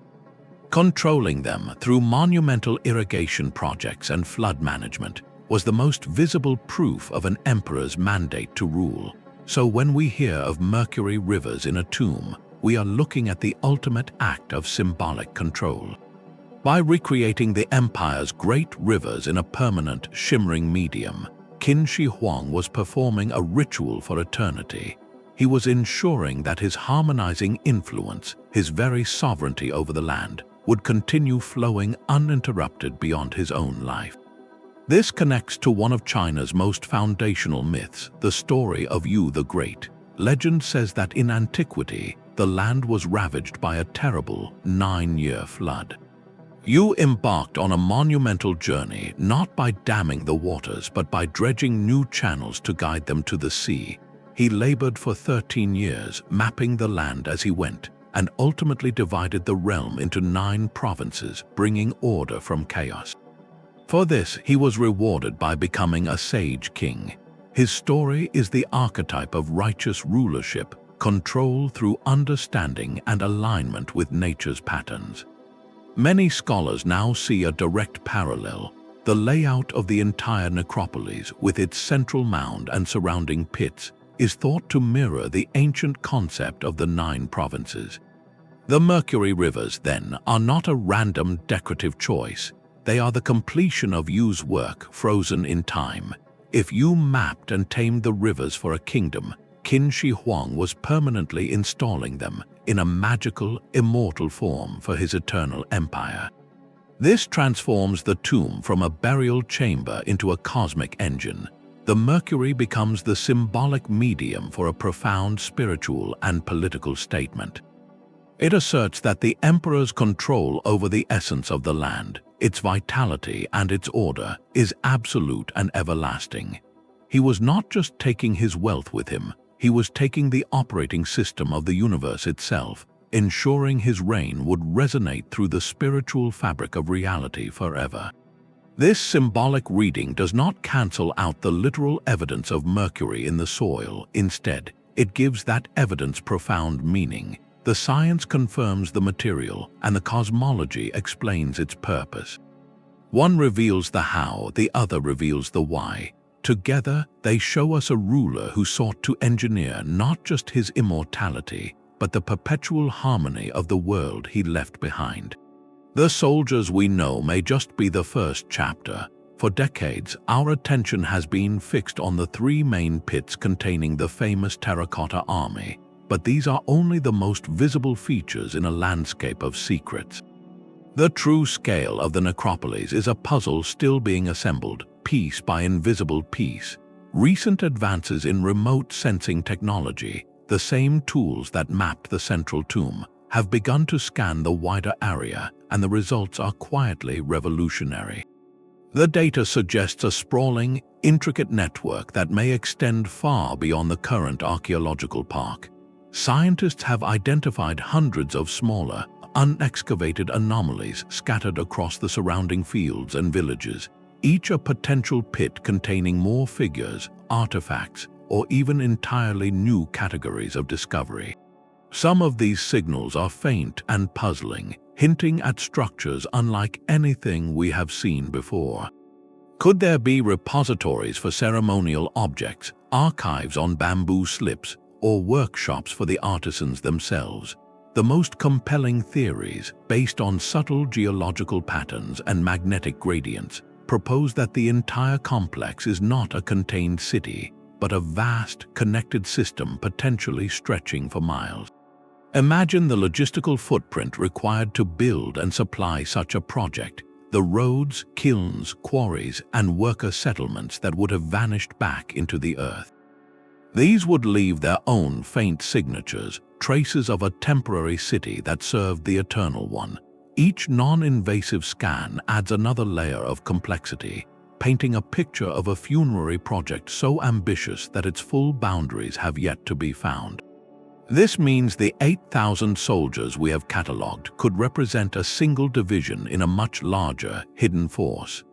S1: Controlling them through monumental irrigation projects and flood management, was the most visible proof of an emperor's mandate to rule. So when we hear of Mercury Rivers in a tomb, we are looking at the ultimate act of symbolic control. By recreating the empire's great rivers in a permanent, shimmering medium, Qin Shi Huang was performing a ritual for eternity. He was ensuring that his harmonizing influence, his very sovereignty over the land, would continue flowing uninterrupted beyond his own life. This connects to one of China's most foundational myths, the story of Yu the Great. Legend says that in antiquity, the land was ravaged by a terrible 9-year flood. Yu embarked on a monumental journey not by damming the waters but by dredging new channels to guide them to the sea. He labored for 13 years, mapping the land as he went, and ultimately divided the realm into 9 provinces, bringing order from chaos. For this, he was rewarded by becoming a sage king. His story is the archetype of righteous rulership, control through understanding and alignment with nature's patterns. Many scholars now see a direct parallel. The layout of the entire necropolis, with its central mound and surrounding pits, is thought to mirror the ancient concept of the 9 provinces. The Mercury Rivers, then, are not a random decorative choice. They are the completion of Yu's work, frozen in time. If Yu mapped and tamed the rivers for a kingdom, Qin Shi Huang was permanently installing them in a magical, immortal form for his eternal empire. This transforms the tomb from a burial chamber into a cosmic engine. The Mercury becomes the symbolic medium for a profound spiritual and political statement. It asserts that the emperor's control over the essence of the land, its vitality and its order, is absolute and everlasting. He was not just taking his wealth with him, he was taking the operating system of the universe itself, ensuring his reign would resonate through the spiritual fabric of reality forever. This symbolic reading does not cancel out the literal evidence of Mercury in the soil. Instead, it gives that evidence profound meaning. The science confirms the material, and the cosmology explains its purpose. One reveals the how, the other reveals the why. Together, they show us a ruler who sought to engineer not just his immortality, but the perpetual harmony of the world he left behind. The soldiers we know may just be the first chapter. For decades, our attention has been fixed on the 3 main pits containing the famous Terracotta Army, but these are only the most visible features in a landscape of secrets. The true scale of the necropolis is a puzzle still being assembled, piece by invisible piece. Recent advances in remote sensing technology, the same tools that mapped the central tomb, have begun to scan the wider area, and the results are quietly revolutionary. The data suggests a sprawling, intricate network that may extend far beyond the current archaeological park. Scientists have identified hundreds of smaller, unexcavated anomalies scattered across the surrounding fields and villages, each a potential pit containing more figures, artifacts, or even entirely new categories of discovery. Some of these signals are faint and puzzling, hinting at structures unlike anything we have seen before. Could there be repositories for ceremonial objects, archives on bamboo slips, or workshops for the artisans themselves? The most compelling theories, based on subtle geological patterns and magnetic gradients, propose that the entire complex is not a contained city, but a vast, connected system potentially stretching for miles. Imagine the logistical footprint required to build and supply such a project, the roads, kilns, quarries, and worker settlements that would have vanished back into the earth. These would leave their own faint signatures, traces of a temporary city that served the eternal one. Each non-invasive scan adds another layer of complexity, painting a picture of a funerary project so ambitious that its full boundaries have yet to be found. This means the 8,000 soldiers we have catalogued could represent a single division in a much larger, hidden force.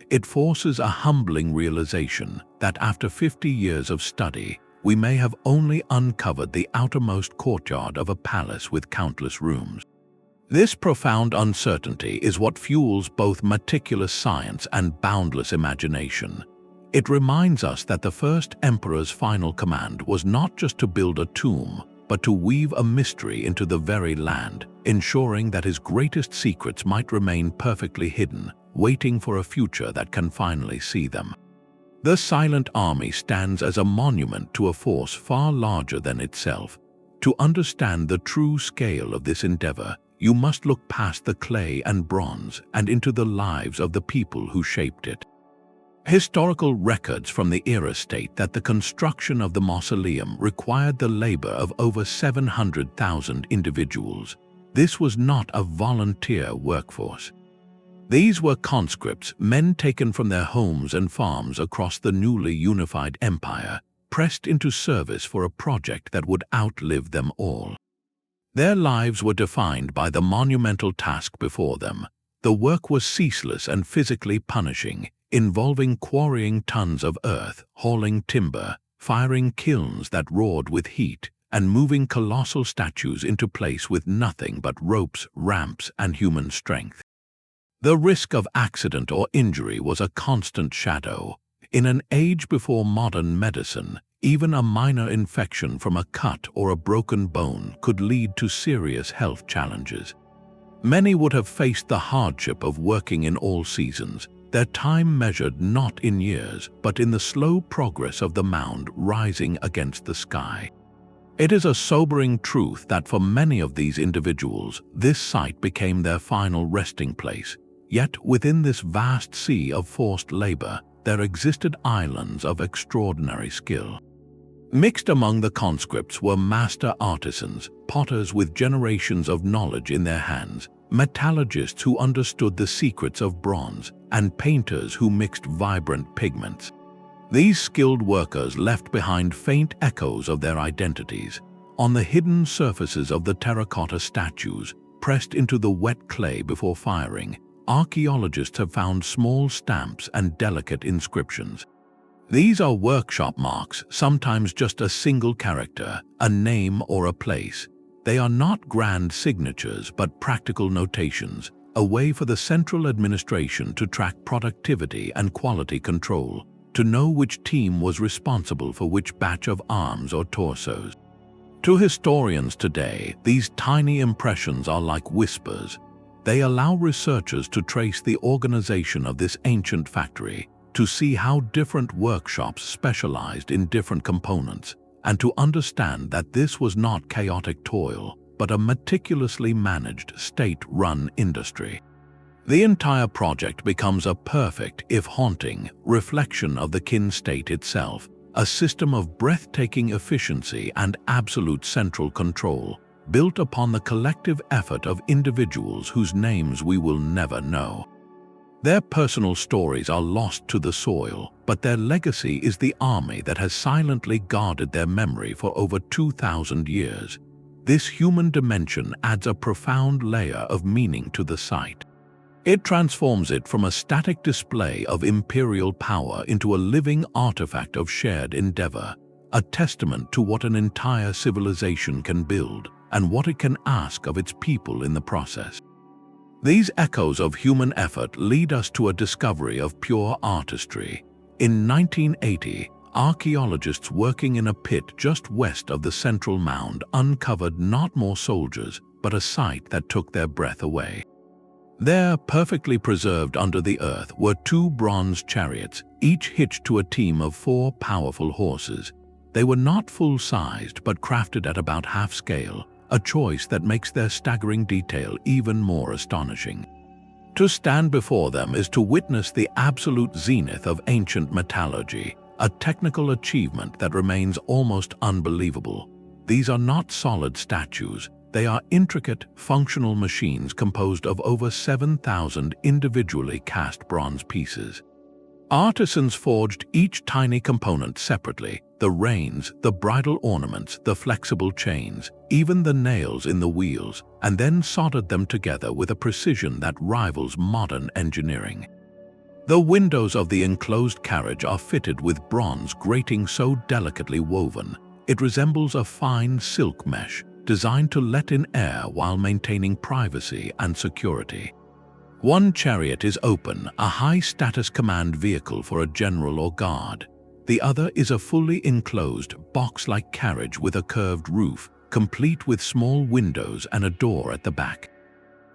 S1: It forces a humbling realization that after 50 years of study, we may have only uncovered the outermost courtyard of a palace with countless rooms. This profound uncertainty is what fuels both meticulous science and boundless imagination. It reminds us that the first emperor's final command was not just to build a tomb, but to weave a mystery into the very land, ensuring that his greatest secrets might remain perfectly hidden, waiting for a future that can finally see them. The silent army stands as a monument to a force far larger than itself. To understand the true scale of this endeavor, you must look past the clay and bronze and into the lives of the people who shaped it. Historical records from the era state that the construction of the mausoleum required the labor of over 700,000 individuals. This was not a volunteer workforce. These were conscripts, men taken from their homes and farms across the newly unified empire, pressed into service for a project that would outlive them all. Their lives were defined by the monumental task before them. The work was ceaseless and physically punishing, involving quarrying tons of earth, hauling timber, firing kilns that roared with heat, and moving colossal statues into place with nothing but ropes, ramps, and human strength. The risk of accident or injury was a constant shadow. In an age before modern medicine, even a minor infection from a cut or a broken bone could lead to serious health challenges. Many would have faced the hardship of working in all seasons, their time measured not in years, but in the slow progress of the mound rising against the sky. It is a sobering truth that for many of these individuals, this site became their final resting place. Yet within this vast sea of forced labor, there existed islands of extraordinary skill. Mixed among the conscripts were master artisans, potters with generations of knowledge in their hands, metallurgists who understood the secrets of bronze, and painters who mixed vibrant pigments. These skilled workers left behind faint echoes of their identities. On the hidden surfaces of the terracotta statues, pressed into the wet clay before firing, archaeologists have found small stamps and delicate inscriptions. These are workshop marks, sometimes just a single character, a name or a place. They are not grand signatures but practical notations, a way for the central administration to track productivity and quality control, to know which team was responsible for which batch of arms or torsos. To historians today, these tiny impressions are like whispers. They allow researchers to trace the organization of this ancient factory, to see how different workshops specialized in different components, and to understand that this was not chaotic toil, but a meticulously managed, state-run industry. The entire project becomes a perfect, if haunting, reflection of the Qin state itself, a system of breathtaking efficiency and absolute central control, built upon the collective effort of individuals whose names we will never know. Their personal stories are lost to the soil, but their legacy is the army that has silently guarded their memory for over 2,000 years. This human dimension adds a profound layer of meaning to the site. It transforms it from a static display of imperial power into a living artifact of shared endeavor, a testament to what an entire civilization can build and what it can ask of its people in the process. These echoes of human effort lead us to a discovery of pure artistry. In 1980, archaeologists working in a pit just west of the central mound uncovered not more soldiers, but a sight that took their breath away. There, perfectly preserved under the earth, were 2 bronze chariots, each hitched to a team of 4 powerful horses. They were not full-sized, but crafted at about half scale, a choice that makes their staggering detail even more astonishing. To stand before them is to witness the absolute zenith of ancient metallurgy, a technical achievement that remains almost unbelievable. These are not solid statues. They are intricate, functional machines composed of over 7,000 individually cast bronze pieces. Artisans forged each tiny component separately: the reins, the bridle ornaments, the flexible chains, even the nails in the wheels, and then soldered them together with a precision that rivals modern engineering. The windows of the enclosed carriage are fitted with bronze grating so delicately woven, it resembles a fine silk mesh, designed to let in air while maintaining privacy and security. One chariot is open, a high-status command vehicle for a general or guard. The other is a fully enclosed, box-like carriage with a curved roof, complete with small windows and a door at the back.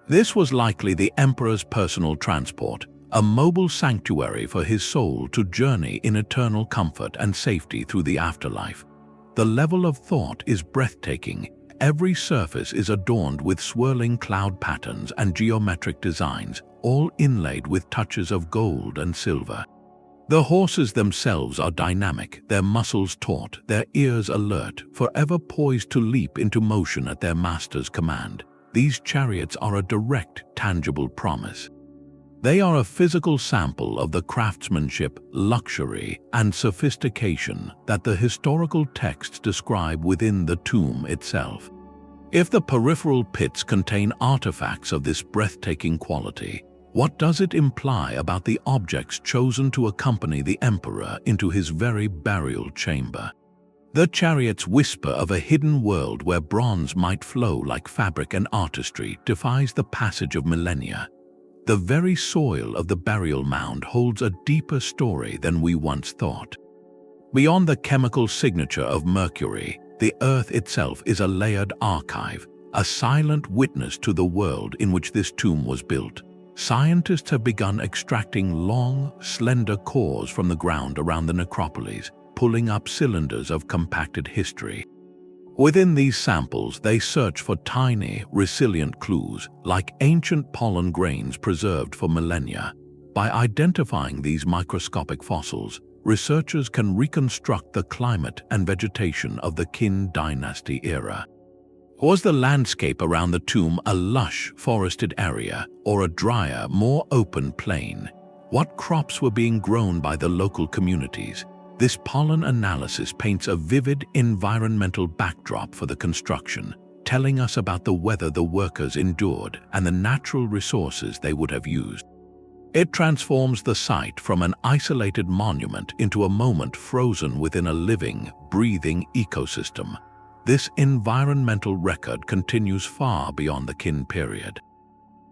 S1: This was likely the emperor's personal transport, a mobile sanctuary for his soul to journey in eternal comfort and safety through the afterlife. The level of thought is breathtaking. Every surface is adorned with swirling cloud patterns and geometric designs, all inlaid with touches of gold and silver. The horses themselves are dynamic, their muscles taut, their ears alert, forever poised to leap into motion at their master's command. These chariots are a direct, tangible promise. They are a physical sample of the craftsmanship, luxury, and sophistication that the historical texts describe within the tomb itself. If the peripheral pits contain artifacts of this breathtaking quality, what does it imply about the objects chosen to accompany the emperor into his very burial chamber? The chariots whisper of a hidden world where bronze might flow like fabric and artistry defies the passage of millennia. The very soil of the burial mound holds a deeper story than we once thought. Beyond the chemical signature of Mercury, the earth itself is a layered archive, a silent witness to the world in which this tomb was built. Scientists have begun extracting long, slender cores from the ground around the necropolis, pulling up cylinders of compacted history. Within these samples, they search for tiny, resilient clues, like ancient pollen grains preserved for millennia. By identifying these microscopic fossils, researchers can reconstruct the climate and vegetation of the Qin Dynasty era. Was the landscape around the tomb a lush, forested area, or a drier, more open plain? What crops were being grown by the local communities? This pollen analysis paints a vivid environmental backdrop for the construction, telling us about the weather the workers endured and the natural resources they would have used. It transforms the site from an isolated monument into a moment frozen within a living, breathing ecosystem. This environmental record continues far beyond the Qin period.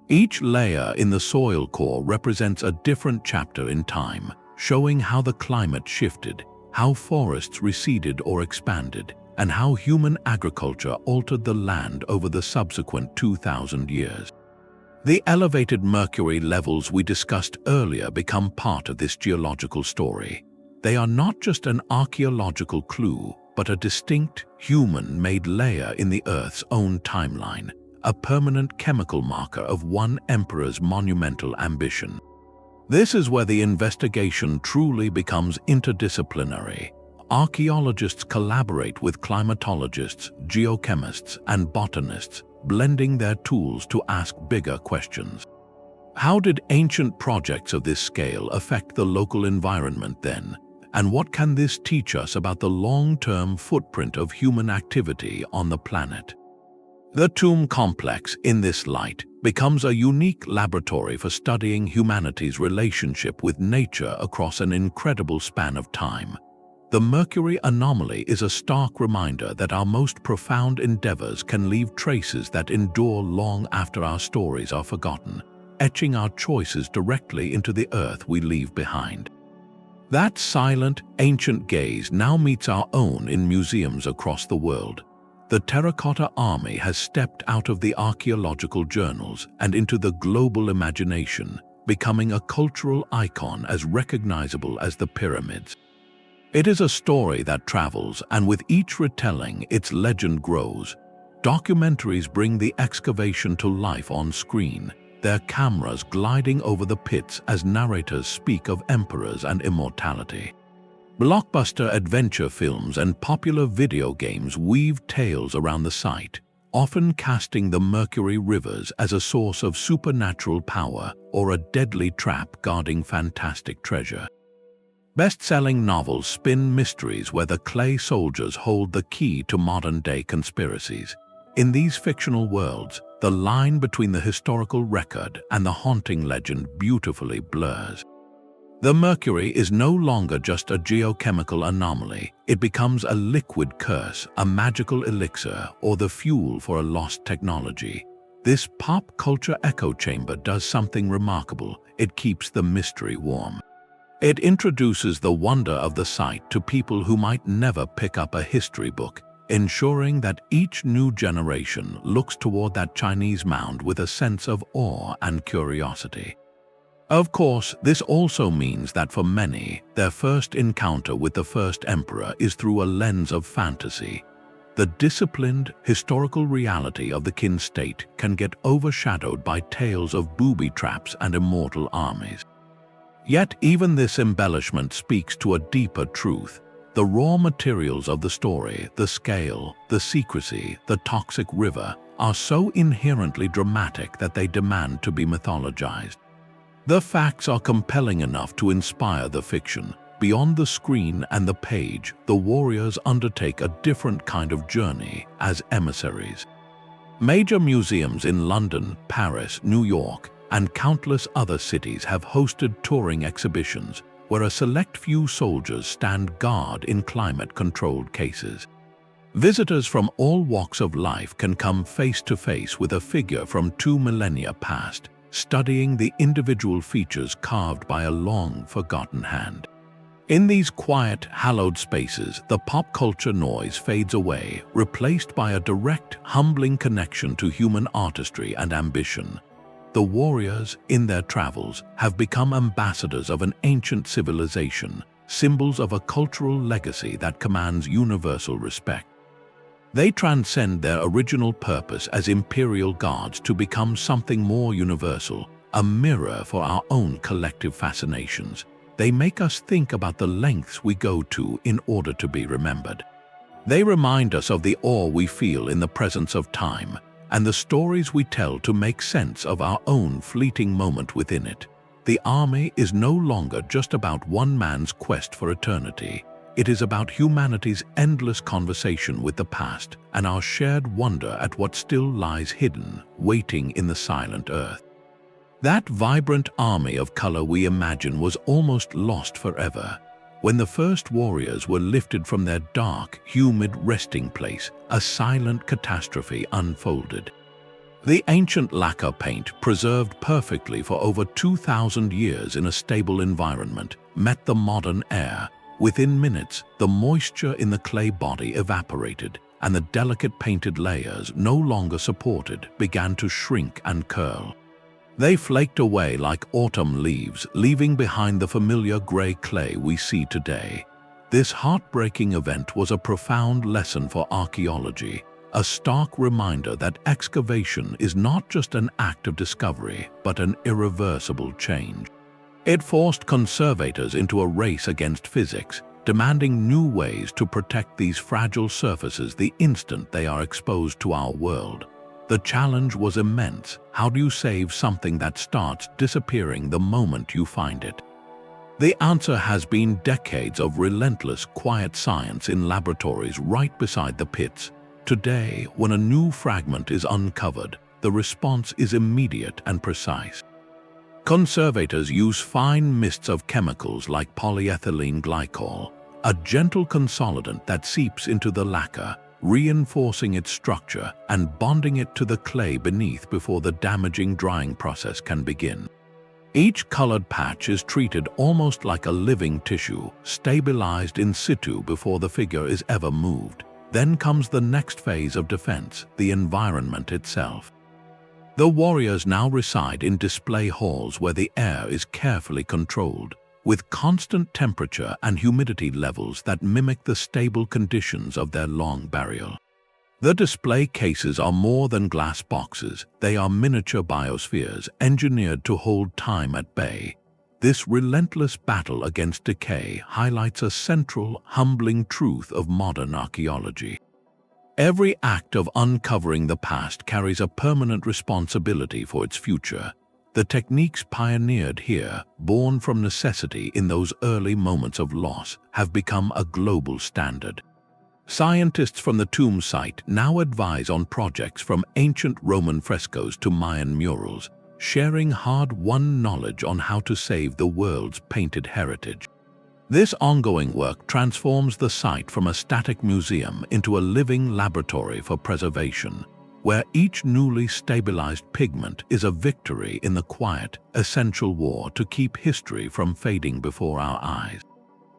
S1: Each layer in the soil core represents a different chapter in time, showing how the climate shifted, how forests receded or expanded, and how human agriculture altered the land over the subsequent 2,000 years. The elevated mercury levels we discussed earlier become part of this geological story. They are not just an archaeological clue, but a distinct, human-made layer in the Earth's own timeline, a permanent chemical marker of one emperor's monumental ambition. This is where the investigation truly becomes interdisciplinary. Archaeologists collaborate with climatologists, geochemists, and botanists, blending their tools to ask bigger questions. How did ancient projects of this scale affect the local environment then? And what can this teach us about the long-term footprint of human activity on the planet? The tomb complex, in this light, becomes a unique laboratory for studying humanity's relationship with nature across an incredible span of time. The Mercury anomaly is a stark reminder that our most profound endeavors can leave traces that endure long after our stories are forgotten, etching our choices directly into the earth we leave behind. That silent, ancient gaze now meets our own in museums across the world. The Terracotta Army has stepped out of the archaeological journals and into the global imagination, becoming a cultural icon as recognizable as the pyramids. It is a story that travels, and with each retelling, its legend grows. Documentaries bring the excavation to life on screen, their cameras gliding over the pits as narrators speak of emperors and immortality. Blockbuster adventure films and popular video games weave tales around the site, often casting the Mercury Rivers as a source of supernatural power or a deadly trap guarding fantastic treasure. Best-selling novels spin mysteries where the clay soldiers hold the key to modern-day conspiracies. In these fictional worlds, the line between the historical record and the haunting legend beautifully blurs. The Mercury is no longer just a geochemical anomaly. It becomes a liquid curse, a magical elixir, or the fuel for a lost technology. This pop culture echo chamber does something remarkable. It keeps the mystery warm. It introduces the wonder of the site to people who might never pick up a history book, ensuring that each new generation looks toward that Chinese mound with a sense of awe and curiosity. Of course, this also means that for many, their first encounter with the first emperor is through a lens of fantasy. The disciplined, historical reality of the Qin state can get overshadowed by tales of booby traps and immortal armies. Yet even this embellishment speaks to a deeper truth. The raw materials of the story, the scale, the secrecy, the toxic river, are so inherently dramatic that they demand to be mythologized. The facts are compelling enough to inspire the fiction. Beyond the screen and the page, the warriors undertake a different kind of journey as emissaries. Major museums in London, Paris, New York, and countless other cities have hosted touring exhibitions where a select few soldiers stand guard in climate-controlled cases. Visitors from all walks of life can come face to face with a figure from 2 millennia past, studying the individual features carved by a long-forgotten hand. In these quiet, hallowed spaces, the pop culture noise fades away, replaced by a direct, humbling connection to human artistry and ambition. The warriors, in their travels, have become ambassadors of an ancient civilization, symbols of a cultural legacy that commands universal respect. They transcend their original purpose as imperial guards to become something more universal, a mirror for our own collective fascinations. They make us think about the lengths we go to in order to be remembered. They remind us of the awe we feel in the presence of time, and the stories we tell to make sense of our own fleeting moment within it. The army is no longer just about one man's quest for eternity. It is about humanity's endless conversation with the past and our shared wonder at what still lies hidden, waiting in the silent earth. That vibrant army of color we imagine was almost lost forever. When the first warriors were lifted from their dark, humid resting place, a silent catastrophe unfolded. The ancient lacquer paint, preserved perfectly for over 2,000 years in a stable environment, met the modern air. Within minutes, the moisture in the clay body evaporated, and the delicate painted layers, no longer supported, began to shrink and curl. They flaked away like autumn leaves, leaving behind the familiar gray clay we see today. This heartbreaking event was a profound lesson for archaeology, a stark reminder that excavation is not just an act of discovery, but an irreversible change. It forced conservators into a race against physics, demanding new ways to protect these fragile surfaces the instant they are exposed to our world. The challenge was immense. How do you save something that starts disappearing the moment you find it? The answer has been decades of relentless, quiet science in laboratories right beside the pits. Today, when a new fragment is uncovered, the response is immediate and precise. Conservators use fine mists of chemicals like polyethylene glycol, a gentle consolidant that seeps into the lacquer, reinforcing its structure and bonding it to the clay beneath before the damaging drying process can begin. Each colored patch is treated almost like a living tissue, stabilized in situ before the figure is ever moved. Then comes the next phase of defense, the environment itself. The warriors now reside in display halls where the air is carefully controlled, with constant temperature and humidity levels that mimic the stable conditions of their long burial. The display cases are more than glass boxes. They are miniature biospheres engineered to hold time at bay. This relentless battle against decay highlights a central, humbling truth of modern archaeology. Every act of uncovering the past carries a permanent responsibility for its future. The techniques pioneered here, born from necessity in those early moments of loss, have become a global standard. Scientists from the tomb site now advise on projects from ancient Roman frescoes to Mayan murals, sharing hard-won knowledge on how to save the world's painted heritage. This ongoing work transforms the site from a static museum into a living laboratory for preservation. where each newly stabilized pigment is a victory in the quiet, essential war to keep history from fading before our eyes.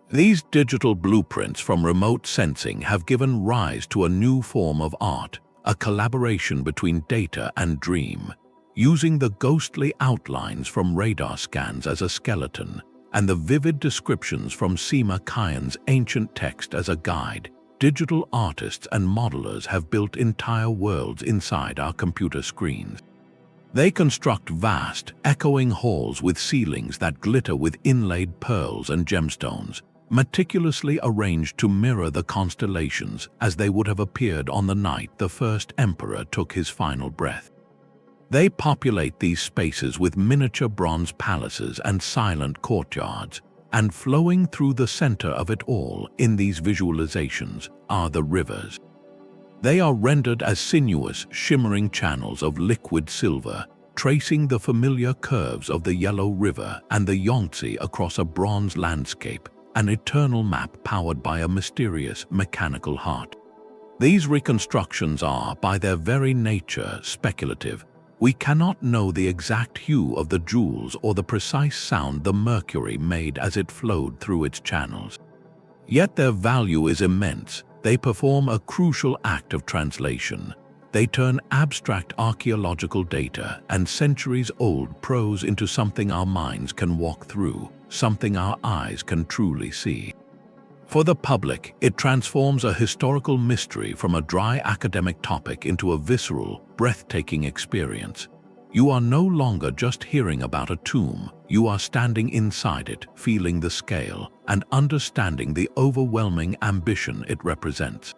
S1: These digital blueprints from remote sensing have given rise to a new form of art, a collaboration between data and dream, using the ghostly outlines from radar scans as a skeleton and the vivid descriptions from Sima Qian's ancient text as a guide. Digital artists and modelers have built entire worlds inside our computer screens. They construct vast, echoing halls with ceilings that glitter with inlaid pearls and gemstones, meticulously arranged to mirror the constellations as they would have appeared on the night the first emperor took his final breath. They populate these spaces with miniature bronze palaces and silent courtyards, and flowing through the center of it all in these visualizations are the rivers. They are rendered as sinuous, shimmering channels of liquid silver, tracing the familiar curves of the Yellow River and the Yangtze across a bronze landscape, an eternal map powered by a mysterious mechanical heart. These reconstructions are, by their very nature, speculative. We cannot know the exact hue of the jewels or the precise sound the mercury made as it flowed through its channels. Yet their value is immense. They perform a crucial act of translation. They turn abstract archaeological data and centuries-old prose into something our minds can walk through, something our eyes can truly see. For the public, it transforms a historical mystery from a dry academic topic into a visceral, breathtaking experience. You are no longer just hearing about a tomb, you are standing inside it, feeling the scale, and understanding the overwhelming ambition it represents.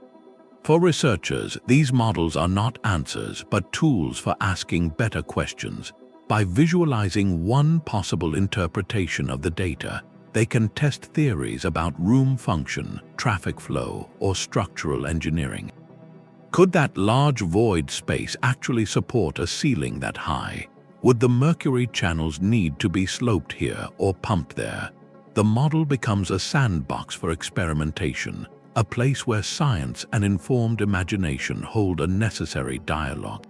S1: For researchers, these models are not answers, but tools for asking better questions. By visualizing one possible interpretation of the data, they can test theories about room function, traffic flow, or structural engineering. Could that large void space actually support a ceiling that high? Would the mercury channels need to be sloped here or pumped there? The model becomes a sandbox for experimentation, a place where science and informed imagination hold a necessary dialogue.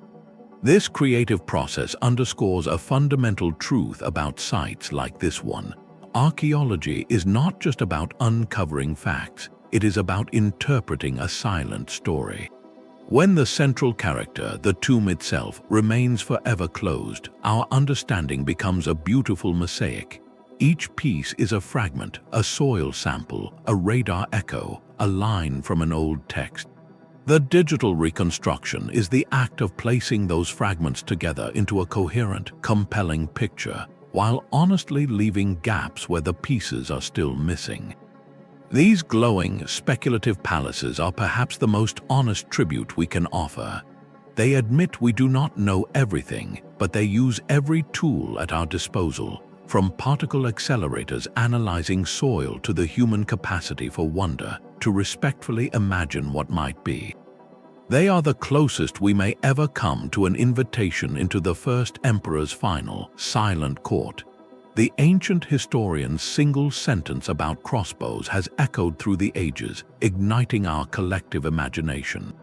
S1: This creative process underscores a fundamental truth about sites like this one. Archaeology is not just about uncovering facts, it is about interpreting a silent story. When the central character, the tomb itself, remains forever closed, our understanding becomes a beautiful mosaic. Each piece is a fragment, a soil sample, a radar echo, a line from an old text. The digital reconstruction is the act of placing those fragments together into a coherent, compelling picture, while honestly leaving gaps where the pieces are still missing. These glowing, speculative palaces are perhaps the most honest tribute we can offer. They admit we do not know everything, but they use every tool at our disposal, from particle accelerators analyzing soil to the human capacity for wonder, to respectfully imagine what might be. They are the closest we may ever come to an invitation into the first emperor's final, silent court. The ancient historian's single sentence about crossbows has echoed through the ages, igniting our collective imagination.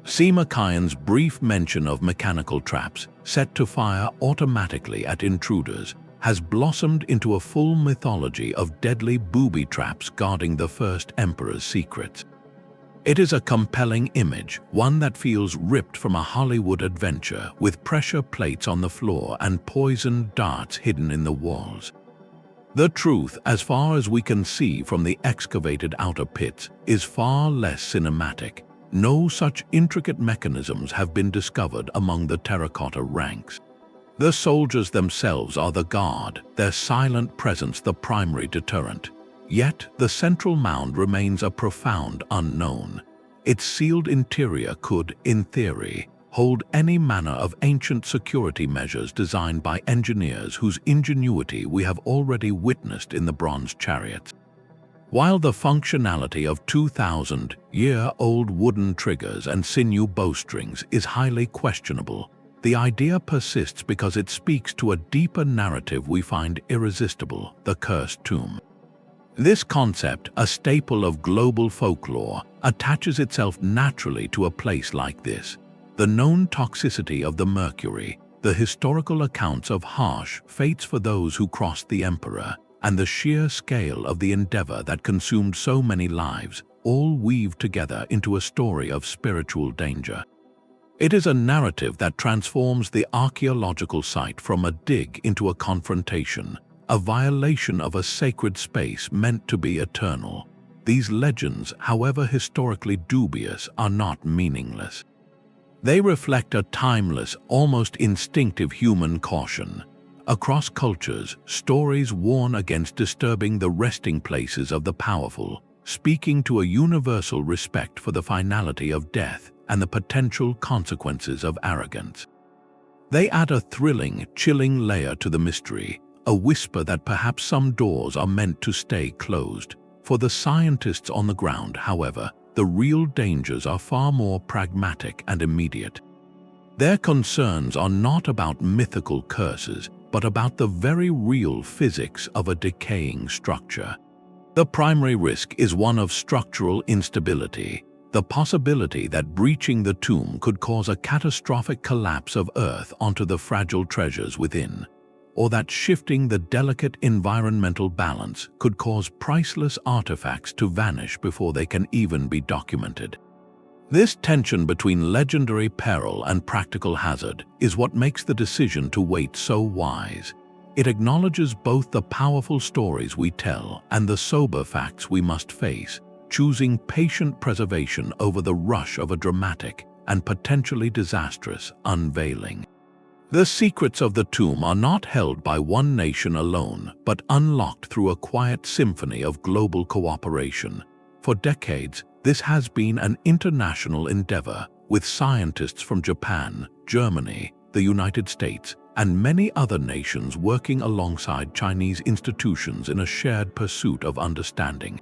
S1: Sima Qian's brief mention of mechanical traps, set to fire automatically at intruders, has blossomed into a full mythology of deadly booby traps guarding the first emperor's secrets. It is a compelling image, one that feels ripped from a Hollywood adventure, with pressure plates on the floor and poisoned darts hidden in the walls. The truth, as far as we can see from the excavated outer pits, is far less cinematic. No such intricate mechanisms have been discovered among the terracotta ranks. The soldiers themselves are the guard, their silent presence the primary deterrent. Yet, the central mound remains a profound unknown. Its sealed interior could, in theory, hold any manner of ancient security measures designed by engineers whose ingenuity we have already witnessed in the Bronze Chariots. While the functionality of 2,000-year-old wooden triggers and sinew bowstrings is highly questionable, the idea persists because it speaks to a deeper narrative we find irresistible: the cursed tomb. This concept, a staple of global folklore, attaches itself naturally to a place like this. the known toxicity of the Mercury, the historical accounts of harsh fates for those who crossed the emperor, and the sheer scale of the endeavor that consumed so many lives, all weave together into a story of spiritual danger. It is a narrative that transforms the archaeological site from a dig into a confrontation, a violation of a sacred space meant to be eternal. These legends, however historically dubious, are not meaningless. They reflect a timeless, almost instinctive human caution. Across cultures, stories warn against disturbing the resting places of the powerful, speaking to a universal respect for the finality of death and the potential consequences of arrogance. They add a thrilling, chilling layer to the mystery, a whisper that perhaps some doors are meant to stay closed. For the scientists on the ground, however, the real dangers are far more pragmatic and immediate. Their concerns are not about mythical curses, but about the very real physics of a decaying structure. The primary risk is one of structural instability, the possibility that breaching the tomb could cause a catastrophic collapse of Earth onto the fragile treasures within, or that shifting the delicate environmental balance could cause priceless artifacts to vanish before they can even be documented. This tension between legendary peril and practical hazard is what makes the decision to wait so wise. It acknowledges both the powerful stories we tell and the sober facts we must face, choosing patient preservation over the rush of a dramatic and potentially disastrous unveiling. The secrets of the tomb are not held by one nation alone, but unlocked through a quiet symphony of global cooperation. For decades, this has been an international endeavor, with scientists from Japan, Germany, the United States, and many other nations working alongside Chinese institutions in a shared pursuit of understanding.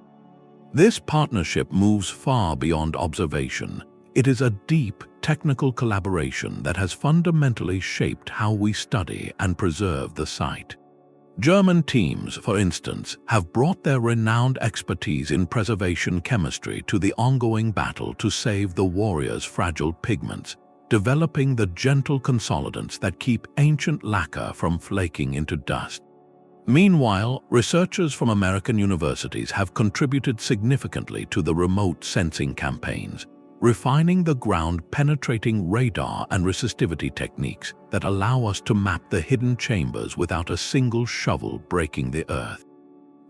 S1: This partnership moves far beyond observation. It is a deep, technical collaboration that has fundamentally shaped how we study and preserve the site. German teams, for instance, have brought their renowned expertise in preservation chemistry to the ongoing battle to save the warriors' fragile pigments, developing the gentle consolidants that keep ancient lacquer from flaking into dust. Meanwhile, researchers from American universities have contributed significantly to the remote sensing campaigns, refining the ground-penetrating radar and resistivity techniques that allow us to map the hidden chambers without a single shovel breaking the earth.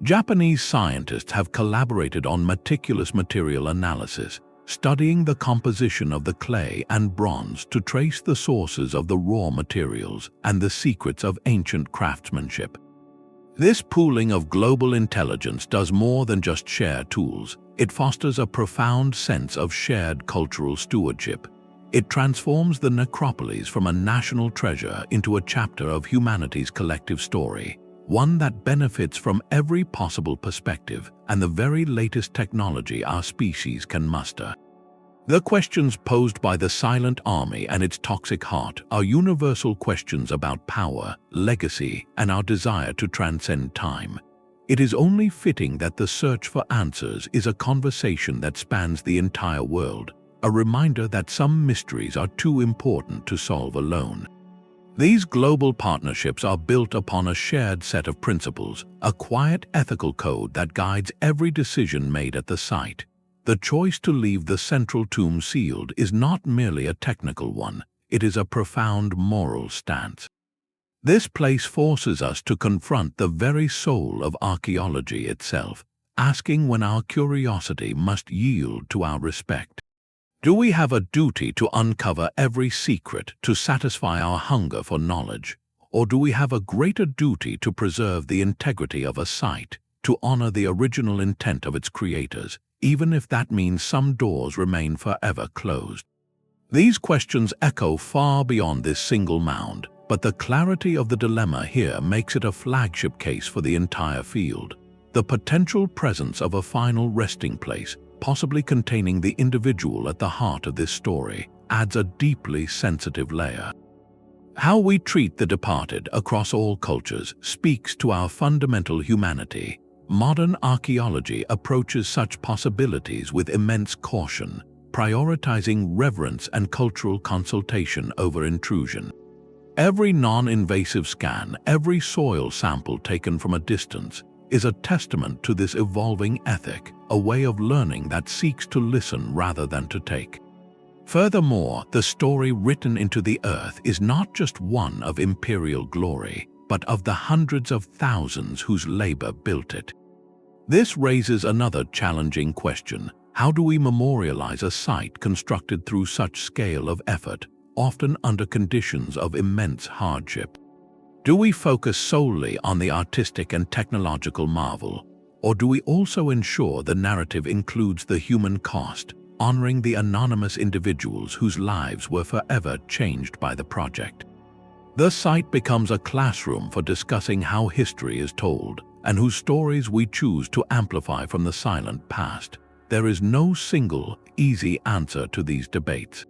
S1: Japanese scientists have collaborated on meticulous material analysis, studying the composition of the clay and bronze to trace the sources of the raw materials and the secrets of ancient craftsmanship. This pooling of global intelligence does more than just share tools. It fosters a profound sense of shared cultural stewardship. It transforms the Necropolis from a national treasure into a chapter of humanity's collective story, one that benefits from every possible perspective and the very latest technology our species can muster. The questions posed by the silent army and its toxic heart are universal questions about power, legacy, and our desire to transcend time. It is only fitting that the search for answers is a conversation that spans the entire world, a reminder that some mysteries are too important to solve alone. These global partnerships are built upon a shared set of principles, a quiet ethical code that guides every decision made at the site. The choice to leave the central tomb sealed is not merely a technical one, it is a profound moral stance. This place forces us to confront the very soul of archaeology itself, asking when our curiosity must yield to our respect. Do we have a duty to uncover every secret to satisfy our hunger for knowledge, or do we have a greater duty to preserve the integrity of a site, to honor the original intent of its creators, even if that means some doors remain forever closed? These questions echo far beyond this single mound, but the clarity of the dilemma here makes it a flagship case for the entire field. The potential presence of a final resting place, possibly containing the individual at the heart of this story, adds a deeply sensitive layer. How we treat the departed across all cultures speaks to our fundamental humanity. Modern archaeology approaches such possibilities with immense caution, prioritizing reverence and cultural consultation over intrusion. Every non-invasive scan, every soil sample taken from a distance, is a testament to this evolving ethic, a way of learning that seeks to listen rather than to take. Furthermore, the story written into the earth is not just one of imperial glory, but of the hundreds of thousands whose labor built it. This raises another challenging question. How do we memorialize a site constructed through such scale of effort, often under conditions of immense hardship? Do we focus solely on the artistic and technological marvel, or do we also ensure the narrative includes the human cost, honoring the anonymous individuals whose lives were forever changed by the project? The site becomes a classroom for discussing how history is told and whose stories we choose to amplify from the silent past. There is no single, easy answer to these debates.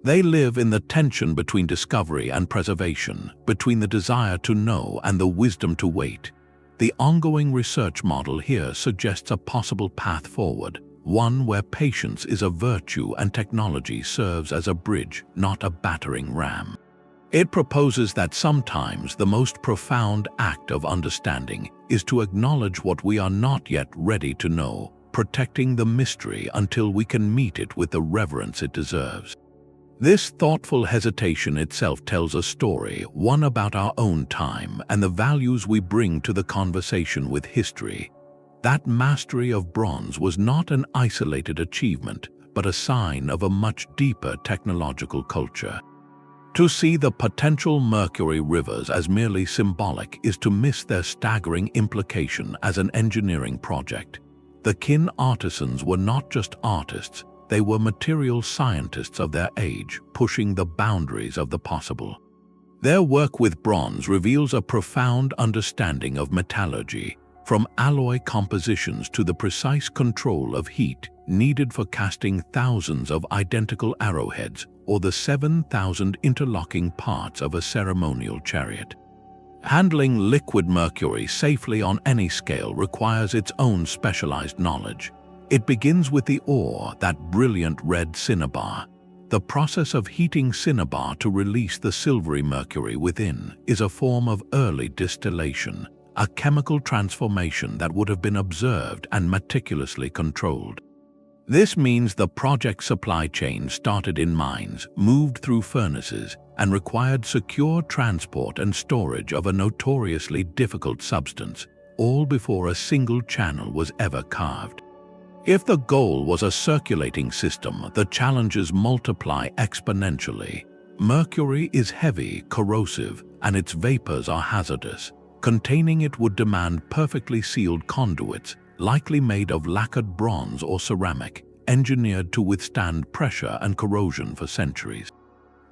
S1: They live in the tension between discovery and preservation, between the desire to know and the wisdom to wait. The ongoing research model here suggests a possible path forward, one where patience is a virtue and technology serves as a bridge, not a battering ram. It proposes that sometimes the most profound act of understanding is to acknowledge what we are not yet ready to know, protecting the mystery until we can meet it with the reverence it deserves. This thoughtful hesitation itself tells a story, one about our own time and the values we bring to the conversation with history. That mastery of bronze was not an isolated achievement, but a sign of a much deeper technological culture. To see the potential Mercury Rivers as merely symbolic is to miss their staggering implication as an engineering project. The Qin artisans were not just artists, they were material scientists of their age, pushing the boundaries of the possible. Their work with bronze reveals a profound understanding of metallurgy, from alloy compositions to the precise control of heat needed for casting thousands of identical arrowheads or the 7,000 interlocking parts of a ceremonial chariot. Handling liquid mercury safely on any scale requires its own specialized knowledge. It begins with the ore, that brilliant red cinnabar. The process of heating cinnabar to release the silvery mercury within is a form of early distillation, a chemical transformation that would have been observed and meticulously controlled. This means the project supply chain started in mines, moved through furnaces, and required secure transport and storage of a notoriously difficult substance, all before a single channel was ever carved. If the goal was a circulating system, the challenges multiply exponentially. Mercury is heavy, corrosive, and its vapors are hazardous. Containing it would demand perfectly sealed conduits, likely made of lacquered bronze or ceramic, engineered to withstand pressure and corrosion for centuries.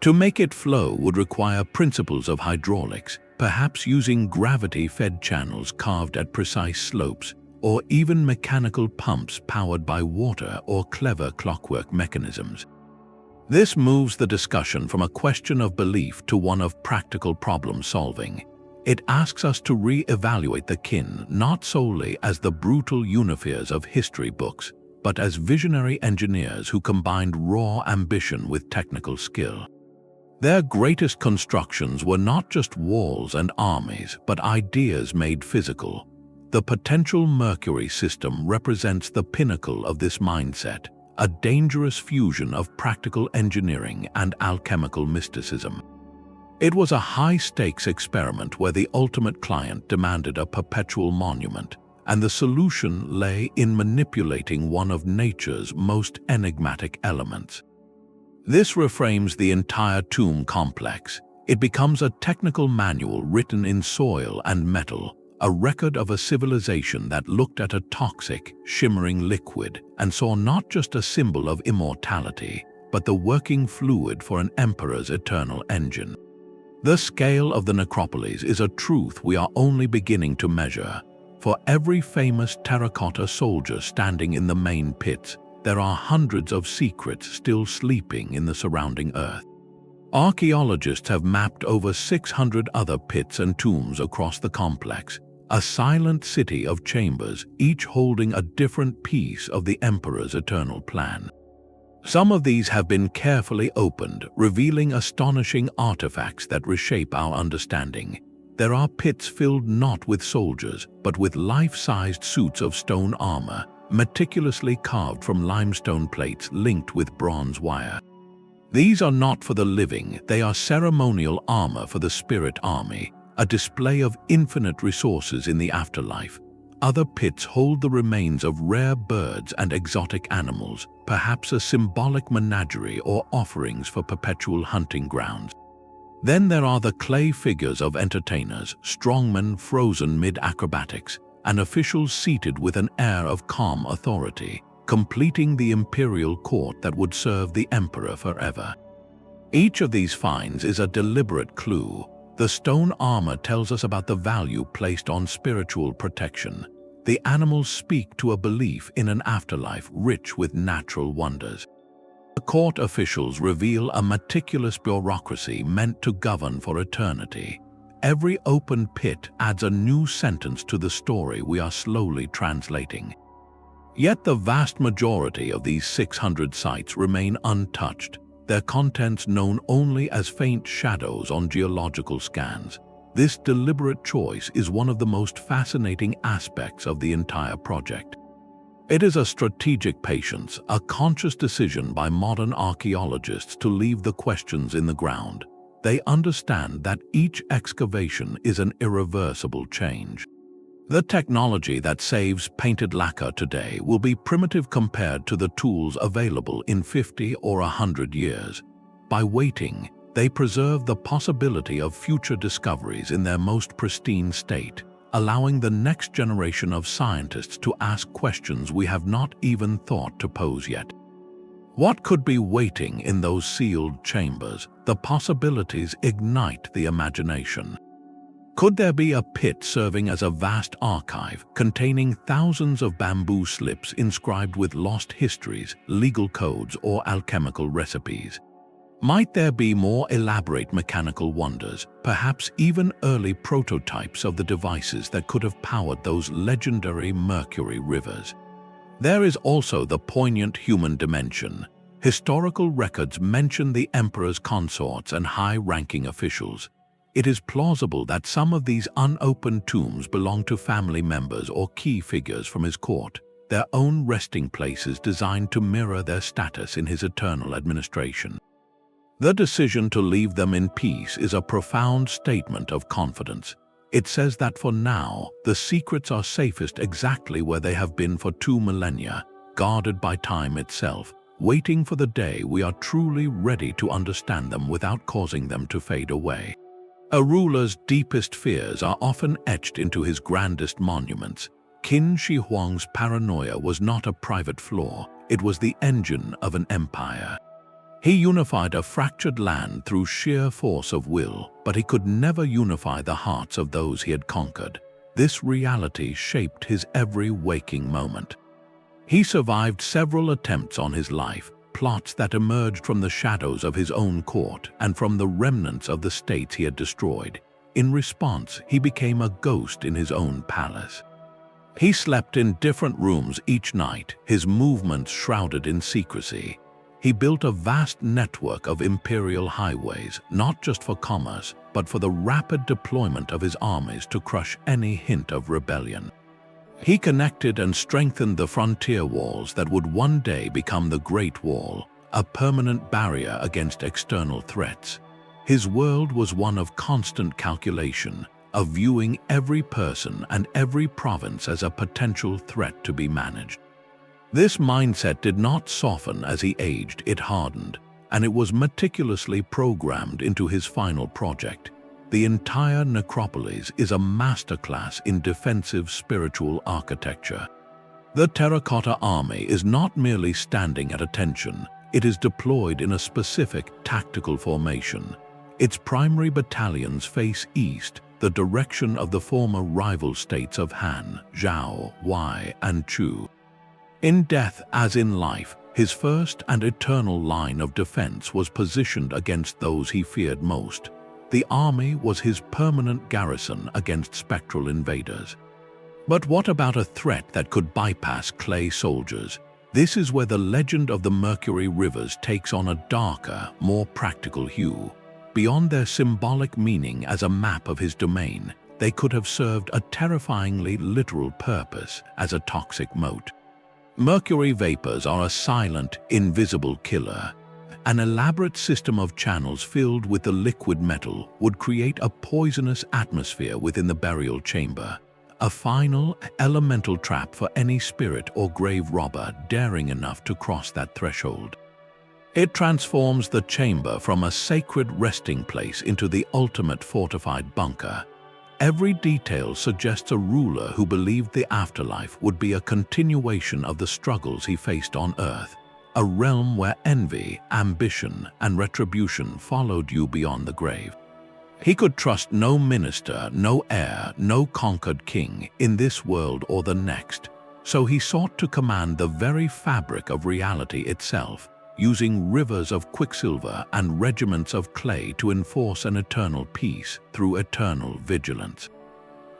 S1: To make it flow would require principles of hydraulics, perhaps using gravity-fed channels carved at precise slopes, or even mechanical pumps powered by water or clever clockwork mechanisms. This moves the discussion from a question of belief to one of practical problem solving. It asks us to re-evaluate the Qin not solely as the brutal unifiers of history books, but as visionary engineers who combined raw ambition with technical skill. Their greatest constructions were not just walls and armies, but ideas made physical. The potential Mercury system represents the pinnacle of this mindset, a dangerous fusion of practical engineering and alchemical mysticism. It was a high-stakes experiment where the ultimate client demanded a perpetual monument, and the solution lay in manipulating one of nature's most enigmatic elements. This reframes the entire tomb complex. It becomes a technical manual written in soil and metal, a record of a civilization that looked at a toxic, shimmering liquid and saw not just a symbol of immortality, but the working fluid for an emperor's eternal engine. The scale of the necropolis is a truth we are only beginning to measure. For every famous terracotta soldier standing in the main pits, there are hundreds of secrets still sleeping in the surrounding earth. Archaeologists have mapped over 600 other pits and tombs across the complex, a silent city of chambers, each holding a different piece of the emperor's eternal plan. Some of these have been carefully opened, revealing astonishing artifacts that reshape our understanding. There are pits filled not with soldiers, but with life-sized suits of stone armor, meticulously carved from limestone plates linked with bronze wire. These are not for the living, they are ceremonial armor for the spirit army, a display of infinite resources in the afterlife. Other pits hold the remains of rare birds and exotic animals, perhaps a symbolic menagerie or offerings for perpetual hunting grounds. Then there are the clay figures of entertainers, strongmen frozen mid-acrobatics, and officials seated with an air of calm authority, completing the imperial court that would serve the emperor forever. Each of these finds is a deliberate clue. The stone armor tells us about the value placed on spiritual protection. The animals speak to a belief in an afterlife rich with natural wonders. The court officials reveal a meticulous bureaucracy meant to govern for eternity. Every open pit adds a new sentence to the story we are slowly translating. Yet the vast majority of these 600 sites remain untouched, their contents known only as faint shadows on geological scans. This deliberate choice is one of the most fascinating aspects of the entire project. It is a strategic patience, a conscious decision by modern archaeologists to leave the questions in the ground. They understand that each excavation is an irreversible change. The technology that saves painted lacquer today will be primitive compared to the tools available in 50 or 100 years. By waiting, they preserve the possibility of future discoveries in their most pristine state, allowing the next generation of scientists to ask questions we have not even thought to pose yet. What could be waiting in those sealed chambers? The possibilities ignite the imagination. Could there be a pit serving as a vast archive containing thousands of bamboo slips inscribed with lost histories, legal codes, or alchemical recipes? Might there be more elaborate mechanical wonders, perhaps even early prototypes of the devices that could have powered those legendary Mercury Rivers? There is also the poignant human dimension. Historical records mention the emperor's consorts and high-ranking officials. It is plausible that some of these unopened tombs belong to family members or key figures from his court, their own resting places designed to mirror their status in his eternal administration. The decision to leave them in peace is a profound statement of confidence. It says that for now, the secrets are safest exactly where they have been for 2 millennia, guarded by time itself, waiting for the day we are truly ready to understand them without causing them to fade away. A ruler's deepest fears are often etched into his grandest monuments. Qin Shi Huang's paranoia was not a private flaw, it was the engine of an empire. He unified a fractured land through sheer force of will, but he could never unify the hearts of those he had conquered. This reality shaped his every waking moment. He survived several attempts on his life, plots that emerged from the shadows of his own court and from the remnants of the states he had destroyed. In response, he became a ghost in his own palace. He slept in different rooms each night, his movements shrouded in secrecy. He built a vast network of imperial highways, not just for commerce, but for the rapid deployment of his armies to crush any hint of rebellion. He connected and strengthened the frontier walls that would one day become the Great Wall, a permanent barrier against external threats. His world was one of constant calculation, of viewing every person and every province as a potential threat to be managed. This mindset did not soften as he aged, it hardened, and it was meticulously programmed into his final project. The entire Necropolis is a masterclass in defensive spiritual architecture. The Terracotta Army is not merely standing at attention, it is deployed in a specific tactical formation. Its primary battalions face east, the direction of the former rival states of Han, Zhao, Wei, and Chu. In death as in life, his first and eternal line of defense was positioned against those he feared most. The army was his permanent garrison against spectral invaders. But what about a threat that could bypass clay soldiers? This is where the legend of the Mercury Rivers takes on a darker, more practical hue. Beyond their symbolic meaning as a map of his domain, they could have served a terrifyingly literal purpose as a toxic moat. Mercury vapors are a silent, invisible killer. An elaborate system of channels filled with the liquid metal would create a poisonous atmosphere within the burial chamber, a final, elemental trap for any spirit or grave robber daring enough to cross that threshold. It transforms the chamber from a sacred resting place into the ultimate fortified bunker. Every detail suggests a ruler who believed the afterlife would be a continuation of the struggles he faced on Earth, a realm where envy, ambition, and retribution followed you beyond the grave. He could trust no minister, no heir, no conquered king in this world or the next, so he sought to command the very fabric of reality itself, using rivers of quicksilver and regiments of clay to enforce an eternal peace through eternal vigilance.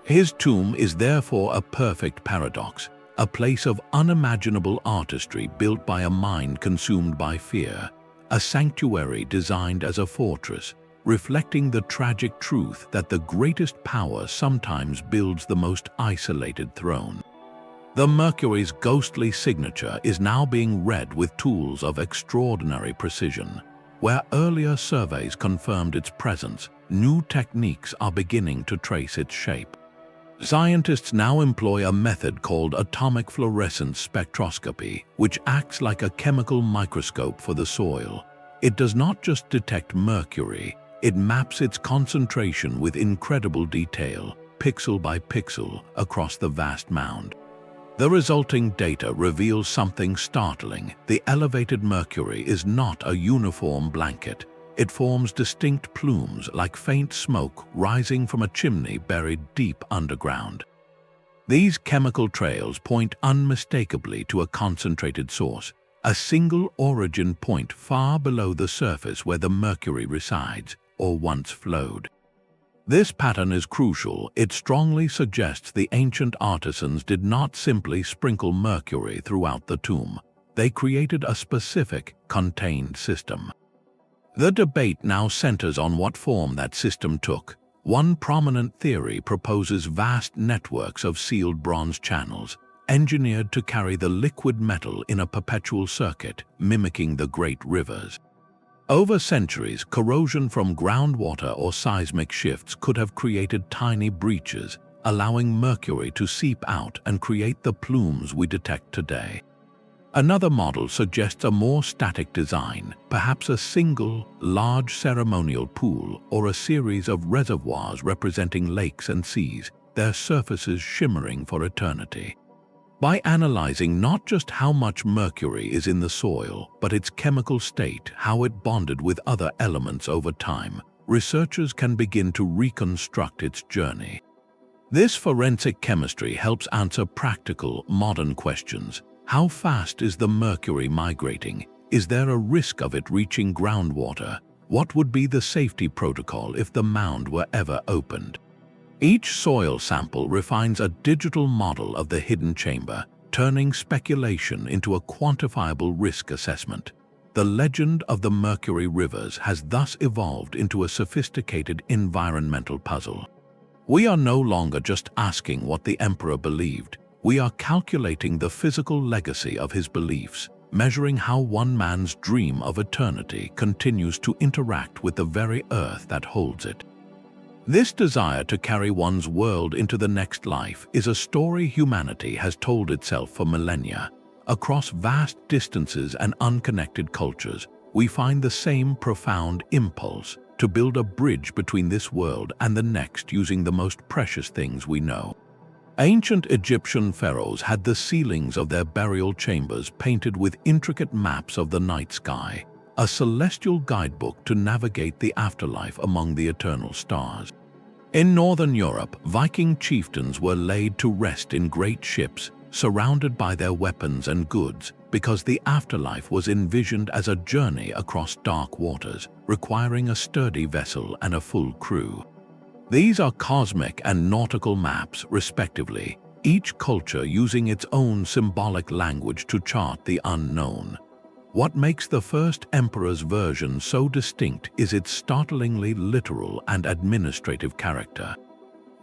S1: His tomb is therefore a perfect paradox, a place of unimaginable artistry built by a mind consumed by fear, a sanctuary designed as a fortress, reflecting the tragic truth that the greatest power sometimes builds the most isolated throne. The Mercury's ghostly signature is now being read with tools of extraordinary precision. Where earlier surveys confirmed its presence, new techniques are beginning to trace its shape. Scientists now employ a method called atomic fluorescence spectroscopy, which acts like a chemical microscope for the soil. It does not just detect mercury, it maps its concentration with incredible detail, pixel by pixel, across the vast mound. The resulting data reveals something startling. The elevated mercury is not a uniform blanket. It forms distinct plumes like faint smoke rising from a chimney buried deep underground. These chemical trails point unmistakably to a concentrated source, a single origin point far below the surface where the mercury resides or once flowed. This pattern is crucial. It strongly suggests the ancient artisans did not simply sprinkle mercury throughout the tomb. They created a specific, contained system. The debate now centers on what form that system took. One prominent theory proposes vast networks of sealed bronze channels, engineered to carry the liquid metal in a perpetual circuit, mimicking the great rivers. Over centuries, corrosion from groundwater or seismic shifts could have created tiny breaches, allowing mercury to seep out and create the plumes we detect today. Another model suggests a more static design, perhaps a single, large ceremonial pool or a series of reservoirs representing lakes and seas, their surfaces shimmering for eternity. By analyzing not just how much mercury is in the soil, but its chemical state, how it bonded with other elements over time, researchers can begin to reconstruct its journey. This forensic chemistry helps answer practical, modern questions. How fast is the mercury migrating? Is there a risk of it reaching groundwater? What would be the safety protocol if the mound were ever opened? Each soil sample refines a digital model of the hidden chamber, turning speculation into a quantifiable risk assessment. The legend of the Mercury Rivers has thus evolved into a sophisticated environmental puzzle. We are no longer just asking what the emperor believed. We are calculating the physical legacy of his beliefs, measuring how one man's dream of eternity continues to interact with the very earth that holds it. This desire to carry one's world into the next life is a story humanity has told itself for millennia. Across vast distances and unconnected cultures, we find the same profound impulse to build a bridge between this world and the next using the most precious things we know. Ancient Egyptian pharaohs had the ceilings of their burial chambers painted with intricate maps of the night sky, a celestial guidebook to navigate the afterlife among the eternal stars. In northern Europe, Viking chieftains were laid to rest in great ships, surrounded by their weapons and goods, because the afterlife was envisioned as a journey across dark waters, requiring a sturdy vessel and a full crew. These are cosmic and nautical maps, respectively, each culture using its own symbolic language to chart the unknown. What makes the first emperor's version so distinct is its startlingly literal and administrative character.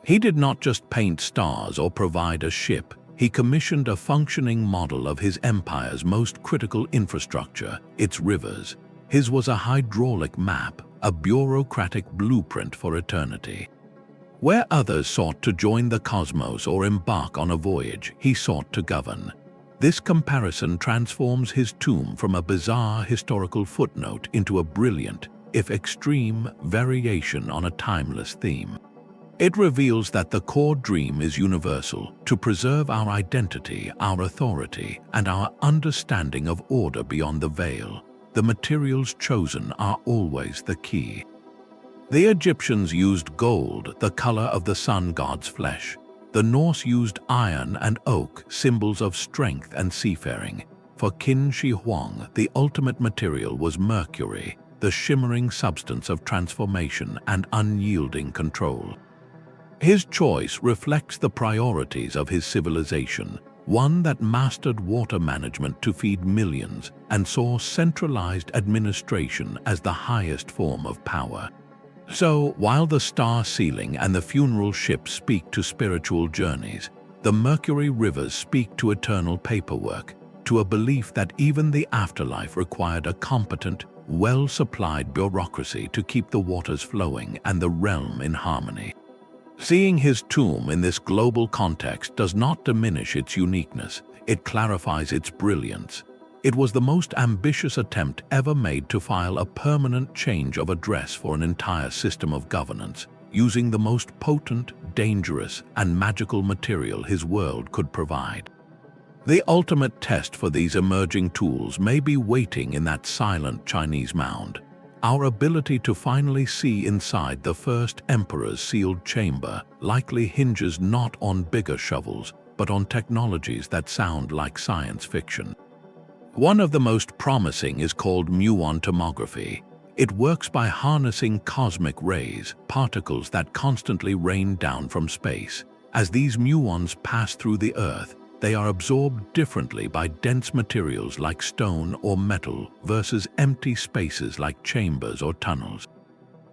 S1: He did not just paint stars or provide a ship, he commissioned a functioning model of his empire's most critical infrastructure, its rivers. His was a hydraulic map, a bureaucratic blueprint for eternity. Where others sought to join the cosmos or embark on a voyage, he sought to govern. This comparison transforms his tomb from a bizarre historical footnote into a brilliant, if extreme, variation on a timeless theme. It reveals that the core dream is universal, to preserve our identity, our authority, and our understanding of order beyond the veil. The materials chosen are always the key. The Egyptians used gold, the color of the sun god's flesh. The Norse used iron and oak, symbols of strength and seafaring. For Qin Shi Huang, the ultimate material was mercury, the shimmering substance of transformation and unyielding control. His choice reflects the priorities of his civilization, one that mastered water management to feed millions and saw centralized administration as the highest form of power. So, while the star ceiling and the funeral ship speak to spiritual journeys, the Mercury Rivers speak to eternal paperwork, to a belief that even the afterlife required a competent, well-supplied bureaucracy to keep the waters flowing and the realm in harmony. Seeing his tomb in this global context does not diminish its uniqueness, it clarifies its brilliance. It was the most ambitious attempt ever made to file a permanent change of address for an entire system of governance, using the most potent, dangerous, and magical material his world could provide. The ultimate test for these emerging tools may be waiting in that silent Chinese mound. Our ability to finally see inside the first emperor's sealed chamber likely hinges not on bigger shovels, but on technologies that sound like science fiction. One of the most promising is called muon tomography. It works by harnessing cosmic rays, particles that constantly rain down from space. As these muons pass through the Earth, they are absorbed differently by dense materials like stone or metal versus empty spaces like chambers or tunnels.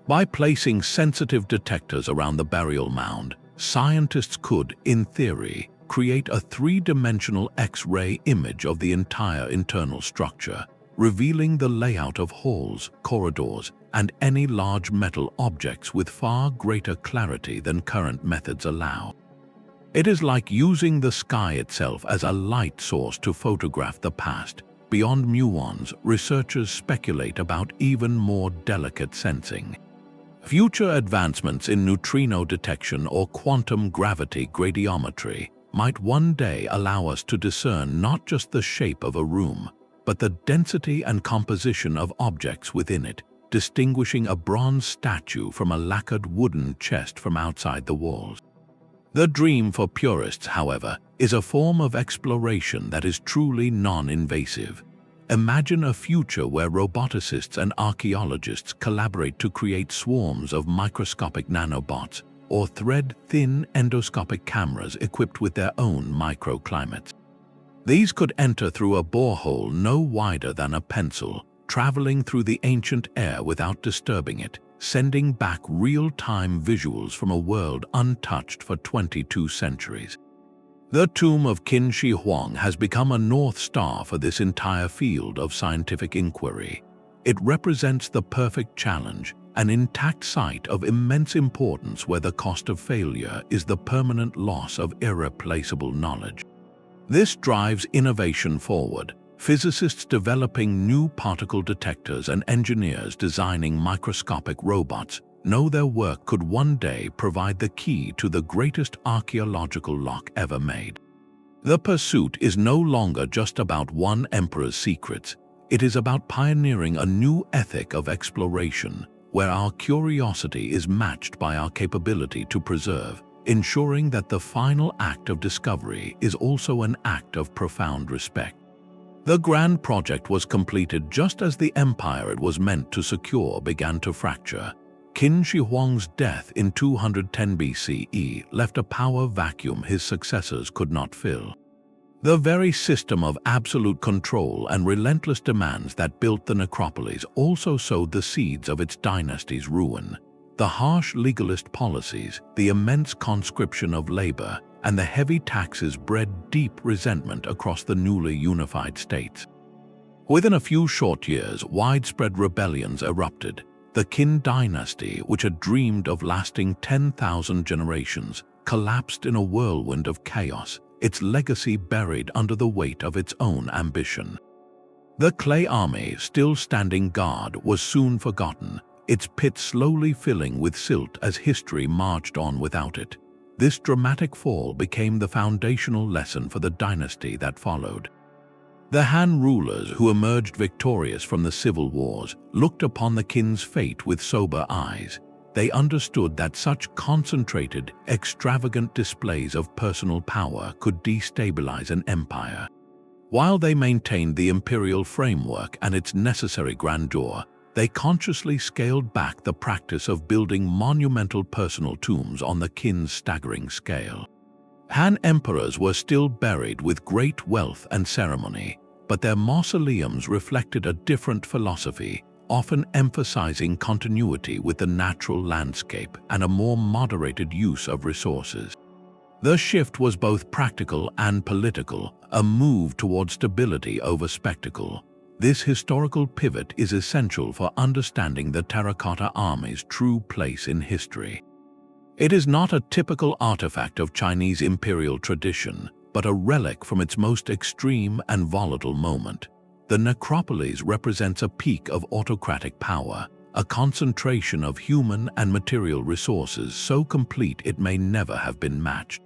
S1: By placing sensitive detectors around the burial mound, scientists could, in theory, create a three-dimensional X-ray image of the entire internal structure, revealing the layout of halls, corridors, and any large metal objects with far greater clarity than current methods allow. It is like using the sky itself as a light source to photograph the past. Beyond muons, researchers speculate about even more delicate sensing. Future advancements in neutrino detection or quantum gravity gradiometry might one day allow us to discern not just the shape of a room, but the density and composition of objects within it, distinguishing a bronze statue from a lacquered wooden chest from outside the walls. The dream for purists, however, is a form of exploration that is truly non-invasive. Imagine a future where roboticists and archaeologists collaborate to create swarms of microscopic nanobots or thread-thin endoscopic cameras equipped with their own microclimates. These could enter through a borehole no wider than a pencil, traveling through the ancient air without disturbing it, sending back real-time visuals from a world untouched for 22 centuries. The tomb of Qin Shi Huang has become a North Star for this entire field of scientific inquiry. It represents the perfect challenge, an intact site of immense importance where the cost of failure is the permanent loss of irreplaceable knowledge. This drives innovation forward. Physicists developing new particle detectors and engineers designing microscopic robots know their work could one day provide the key to the greatest archaeological lock ever made. The pursuit is no longer just about one emperor's secrets. It is about pioneering a new ethic of exploration, where our curiosity is matched by our capability to preserve, ensuring that the final act of discovery is also an act of profound respect. The grand project was completed just as the empire it was meant to secure began to fracture. Qin Shi Huang's death in 210 BCE left a power vacuum his successors could not fill. The very system of absolute control and relentless demands that built the necropolis also sowed the seeds of its dynasty's ruin. The harsh legalist policies, the immense conscription of labor, and the heavy taxes bred deep resentment across the newly unified states. Within a few short years, widespread rebellions erupted. The Qin dynasty, which had dreamed of lasting 10,000 generations, collapsed in a whirlwind of chaos, its legacy buried under the weight of its own ambition. The clay army, still standing guard, was soon forgotten, its pit slowly filling with silt as history marched on without it. This dramatic fall became the foundational lesson for the dynasty that followed. The Han rulers, who emerged victorious from the civil wars, looked upon the Qin's fate with sober eyes. They understood that such concentrated, extravagant displays of personal power could destabilize an empire. While they maintained the imperial framework and its necessary grandeur, they consciously scaled back the practice of building monumental personal tombs on the Qin's staggering scale. Han emperors were still buried with great wealth and ceremony, but their mausoleums reflected a different philosophy, often emphasizing continuity with the natural landscape and a more moderated use of resources. The shift was both practical and political, a move toward stability over spectacle. This historical pivot is essential for understanding the Terracotta Army's true place in history. It is not a typical artifact of Chinese imperial tradition, but a relic from its most extreme and volatile moment. The necropolis represents a peak of autocratic power, a concentration of human and material resources so complete it may never have been matched.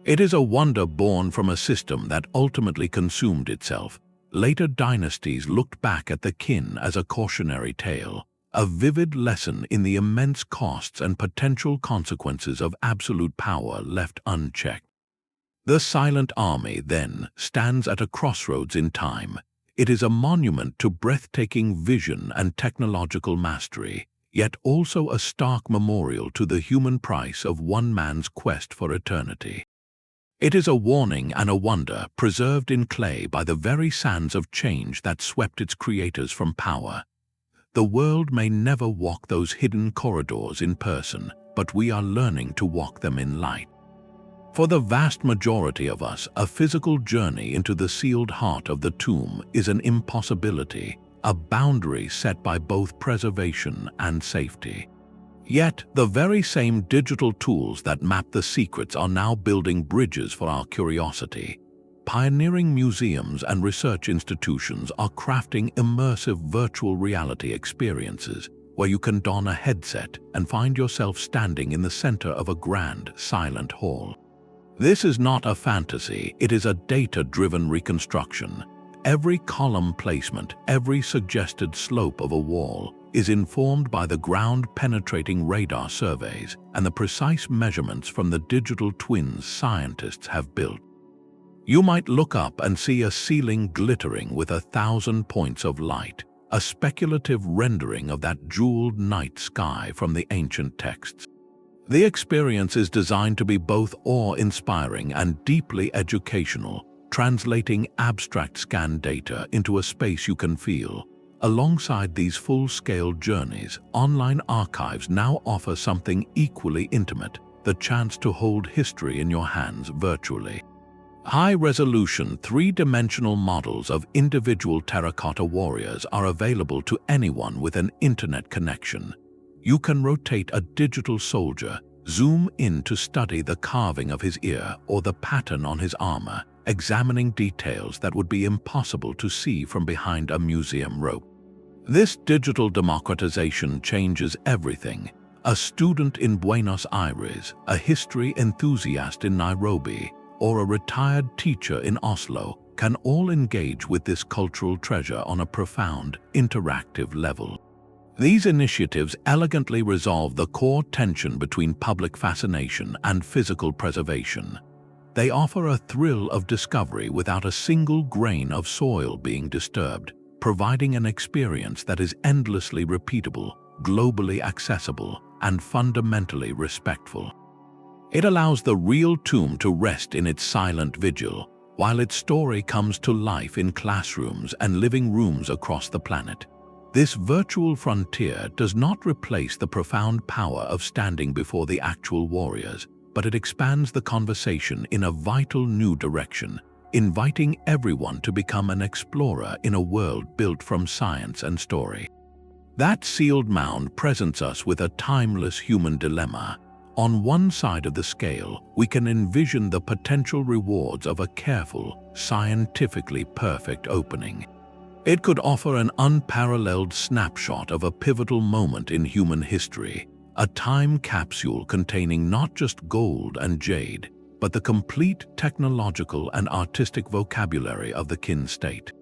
S1: It is a wonder born from a system that ultimately consumed itself. Later dynasties looked back at the Qin as a cautionary tale, a vivid lesson in the immense costs and potential consequences of absolute power left unchecked. The silent army, then, stands at a crossroads in time. It is a monument to breathtaking vision and technological mastery, yet also a stark memorial to the human price of one man's quest for eternity. It is a warning and a wonder, preserved in clay by the very sands of change that swept its creators from power. The world may never walk those hidden corridors in person, but we are learning to walk them in light. For the vast majority of us, a physical journey into the sealed heart of the tomb is an impossibility, a boundary set by both preservation and safety. Yet, the very same digital tools that map the secrets are now building bridges for our curiosity. Pioneering museums and research institutions are crafting immersive virtual reality experiences where you can don a headset and find yourself standing in the center of a grand, silent hall. This is not a fantasy, it is a data-driven reconstruction. Every column placement, every suggested slope of a wall is informed by the ground-penetrating radar surveys and the precise measurements from the digital twins scientists have built. You might look up and see a ceiling glittering with 1,000 points of light, a speculative rendering of that jeweled night sky from the ancient texts. The experience is designed to be both awe-inspiring and deeply educational, translating abstract scan data into a space you can feel. Alongside these full-scale journeys, online archives now offer something equally intimate, the chance to hold history in your hands virtually. High-resolution, three-dimensional models of individual terracotta warriors are available to anyone with an internet connection. You can rotate a digital soldier, zoom in to study the carving of his ear or the pattern on his armor, examining details that would be impossible to see from behind a museum rope. This digital democratization changes everything. A student in Buenos Aires, a history enthusiast in Nairobi, or a retired teacher in Oslo can all engage with this cultural treasure on a profound, interactive level. These initiatives elegantly resolve the core tension between public fascination and physical preservation. They offer a thrill of discovery without a single grain of soil being disturbed, providing an experience that is endlessly repeatable, globally accessible, and fundamentally respectful. It allows the real tomb to rest in its silent vigil, while its story comes to life in classrooms and living rooms across the planet. This virtual frontier does not replace the profound power of standing before the actual warriors, but it expands the conversation in a vital new direction, inviting everyone to become an explorer in a world built from science and story. That sealed mound presents us with a timeless human dilemma. On one side of the scale, we can envision the potential rewards of a careful, scientifically perfect opening. It could offer an unparalleled snapshot of a pivotal moment in human history, a time capsule containing not just gold and jade, but the complete technological and artistic vocabulary of the Qin state.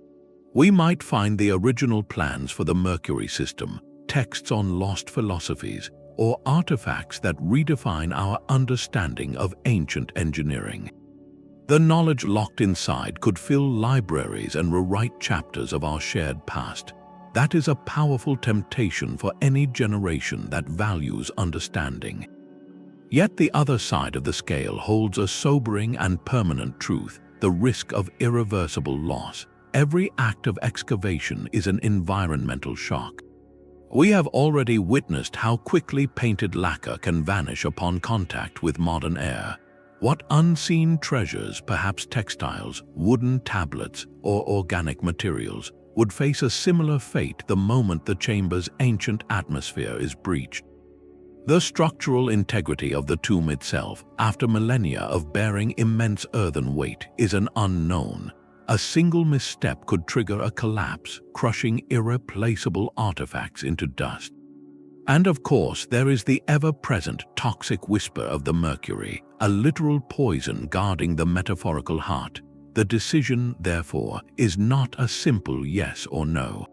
S1: We might find the original plans for the Mercury system, texts on lost philosophies, or artifacts that redefine our understanding of ancient engineering. The knowledge locked inside could fill libraries and rewrite chapters of our shared past. That is a powerful temptation for any generation that values understanding. Yet the other side of the scale holds a sobering and permanent truth: the risk of irreversible loss. Every act of excavation is an environmental shock. We have already witnessed how quickly painted lacquer can vanish upon contact with modern air. What unseen treasures, perhaps textiles, wooden tablets, or organic materials, would face a similar fate the moment the chamber's ancient atmosphere is breached? The structural integrity of the tomb itself, after millennia of bearing immense earthen weight, is an unknown. A single misstep could trigger a collapse, crushing irreplaceable artifacts into dust. And of course, there is the ever-present toxic whisper of the Mercury, a literal poison guarding the metaphorical heart. The decision, therefore, is not a simple yes or no.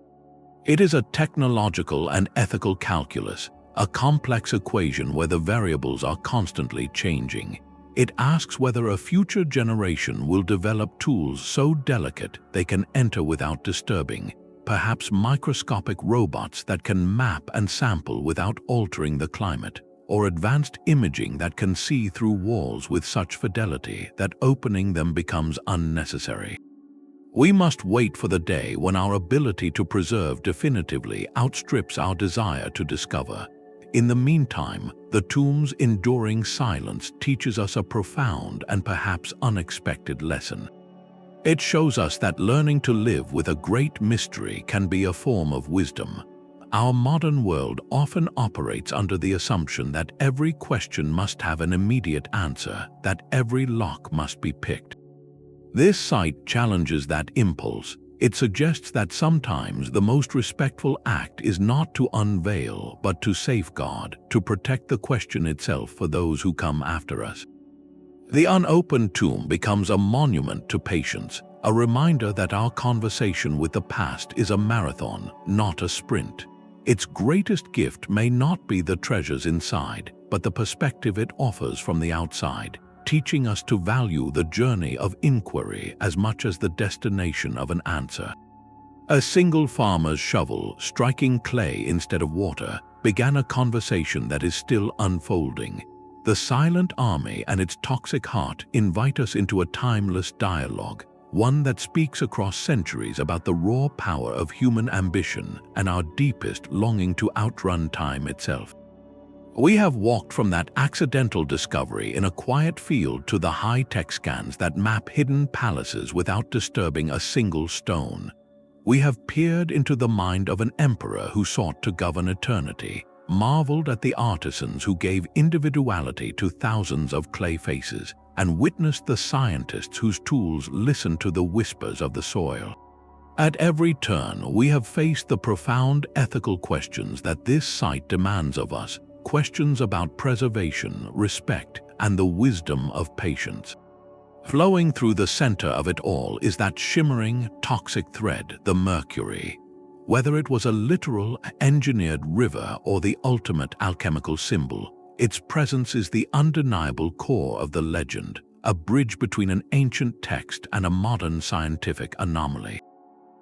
S1: It is a technological and ethical calculus, a complex equation where the variables are constantly changing. It asks whether a future generation will develop tools so delicate they can enter without disturbing, perhaps microscopic robots that can map and sample without altering the climate, or advanced imaging that can see through walls with such fidelity that opening them becomes unnecessary. We must wait for the day when our ability to preserve definitively outstrips our desire to discover. In the meantime, the tomb's enduring silence teaches us a profound and perhaps unexpected lesson. It shows us that learning to live with a great mystery can be a form of wisdom. Our modern world often operates under the assumption that every question must have an immediate answer, that every lock must be picked. This site challenges that impulse. It suggests that sometimes the most respectful act is not to unveil, but to safeguard, to protect the question itself for those who come after us. The unopened tomb becomes a monument to patience, a reminder that our conversation with the past is a marathon, not a sprint. Its greatest gift may not be the treasures inside, but the perspective it offers from the outside, teaching us to value the journey of inquiry as much as the destination of an answer. A single farmer's shovel, striking clay instead of water, began a conversation that is still unfolding. The silent army and its toxic heart invite us into a timeless dialogue, one that speaks across centuries about the raw power of human ambition and our deepest longing to outrun time itself. We have walked from that accidental discovery in a quiet field to the high-tech scans that map hidden palaces without disturbing a single stone. We have peered into the mind of an emperor who sought to govern eternity, marveled at the artisans who gave individuality to thousands of clay faces, and witnessed the scientists whose tools listened to the whispers of the soil. At every turn, we have faced the profound ethical questions that this site demands of us, questions about preservation, respect, and the wisdom of patience. Flowing through the center of it all is that shimmering, toxic thread, the Mercury. Whether it was a literal, engineered river or the ultimate alchemical symbol, its presence is the undeniable core of the legend, a bridge between an ancient text and a modern scientific anomaly.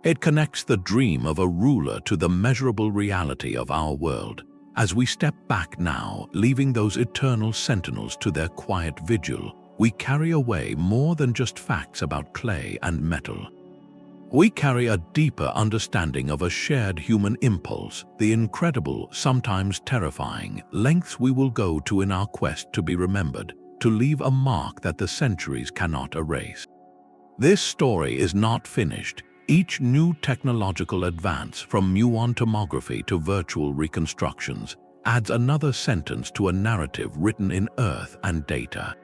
S1: It connects the dream of a ruler to the measurable reality of our world, As we step back now, leaving those eternal sentinels to their quiet vigil, we carry away more than just facts about clay and metal. We carry a deeper understanding of a shared human impulse, the incredible, sometimes terrifying, lengths we will go to in our quest to be remembered, to leave a mark that the centuries cannot erase. This story is not finished. Each new technological advance, from muon tomography to virtual reconstructions, adds another sentence to a narrative written in earth and data.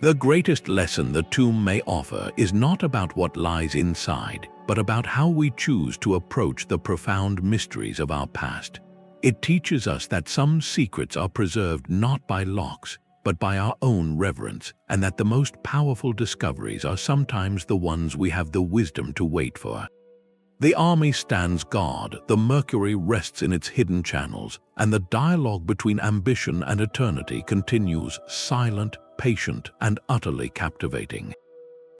S1: The greatest lesson the tomb may offer is not about what lies inside, but about how we choose to approach the profound mysteries of our past. It teaches us that some secrets are preserved not by locks, but by our own reverence, and that the most powerful discoveries are sometimes the ones we have the wisdom to wait for. The army stands guard, the Mercury rests in its hidden channels, and the dialogue between ambition and eternity continues, silent, patient, and utterly captivating.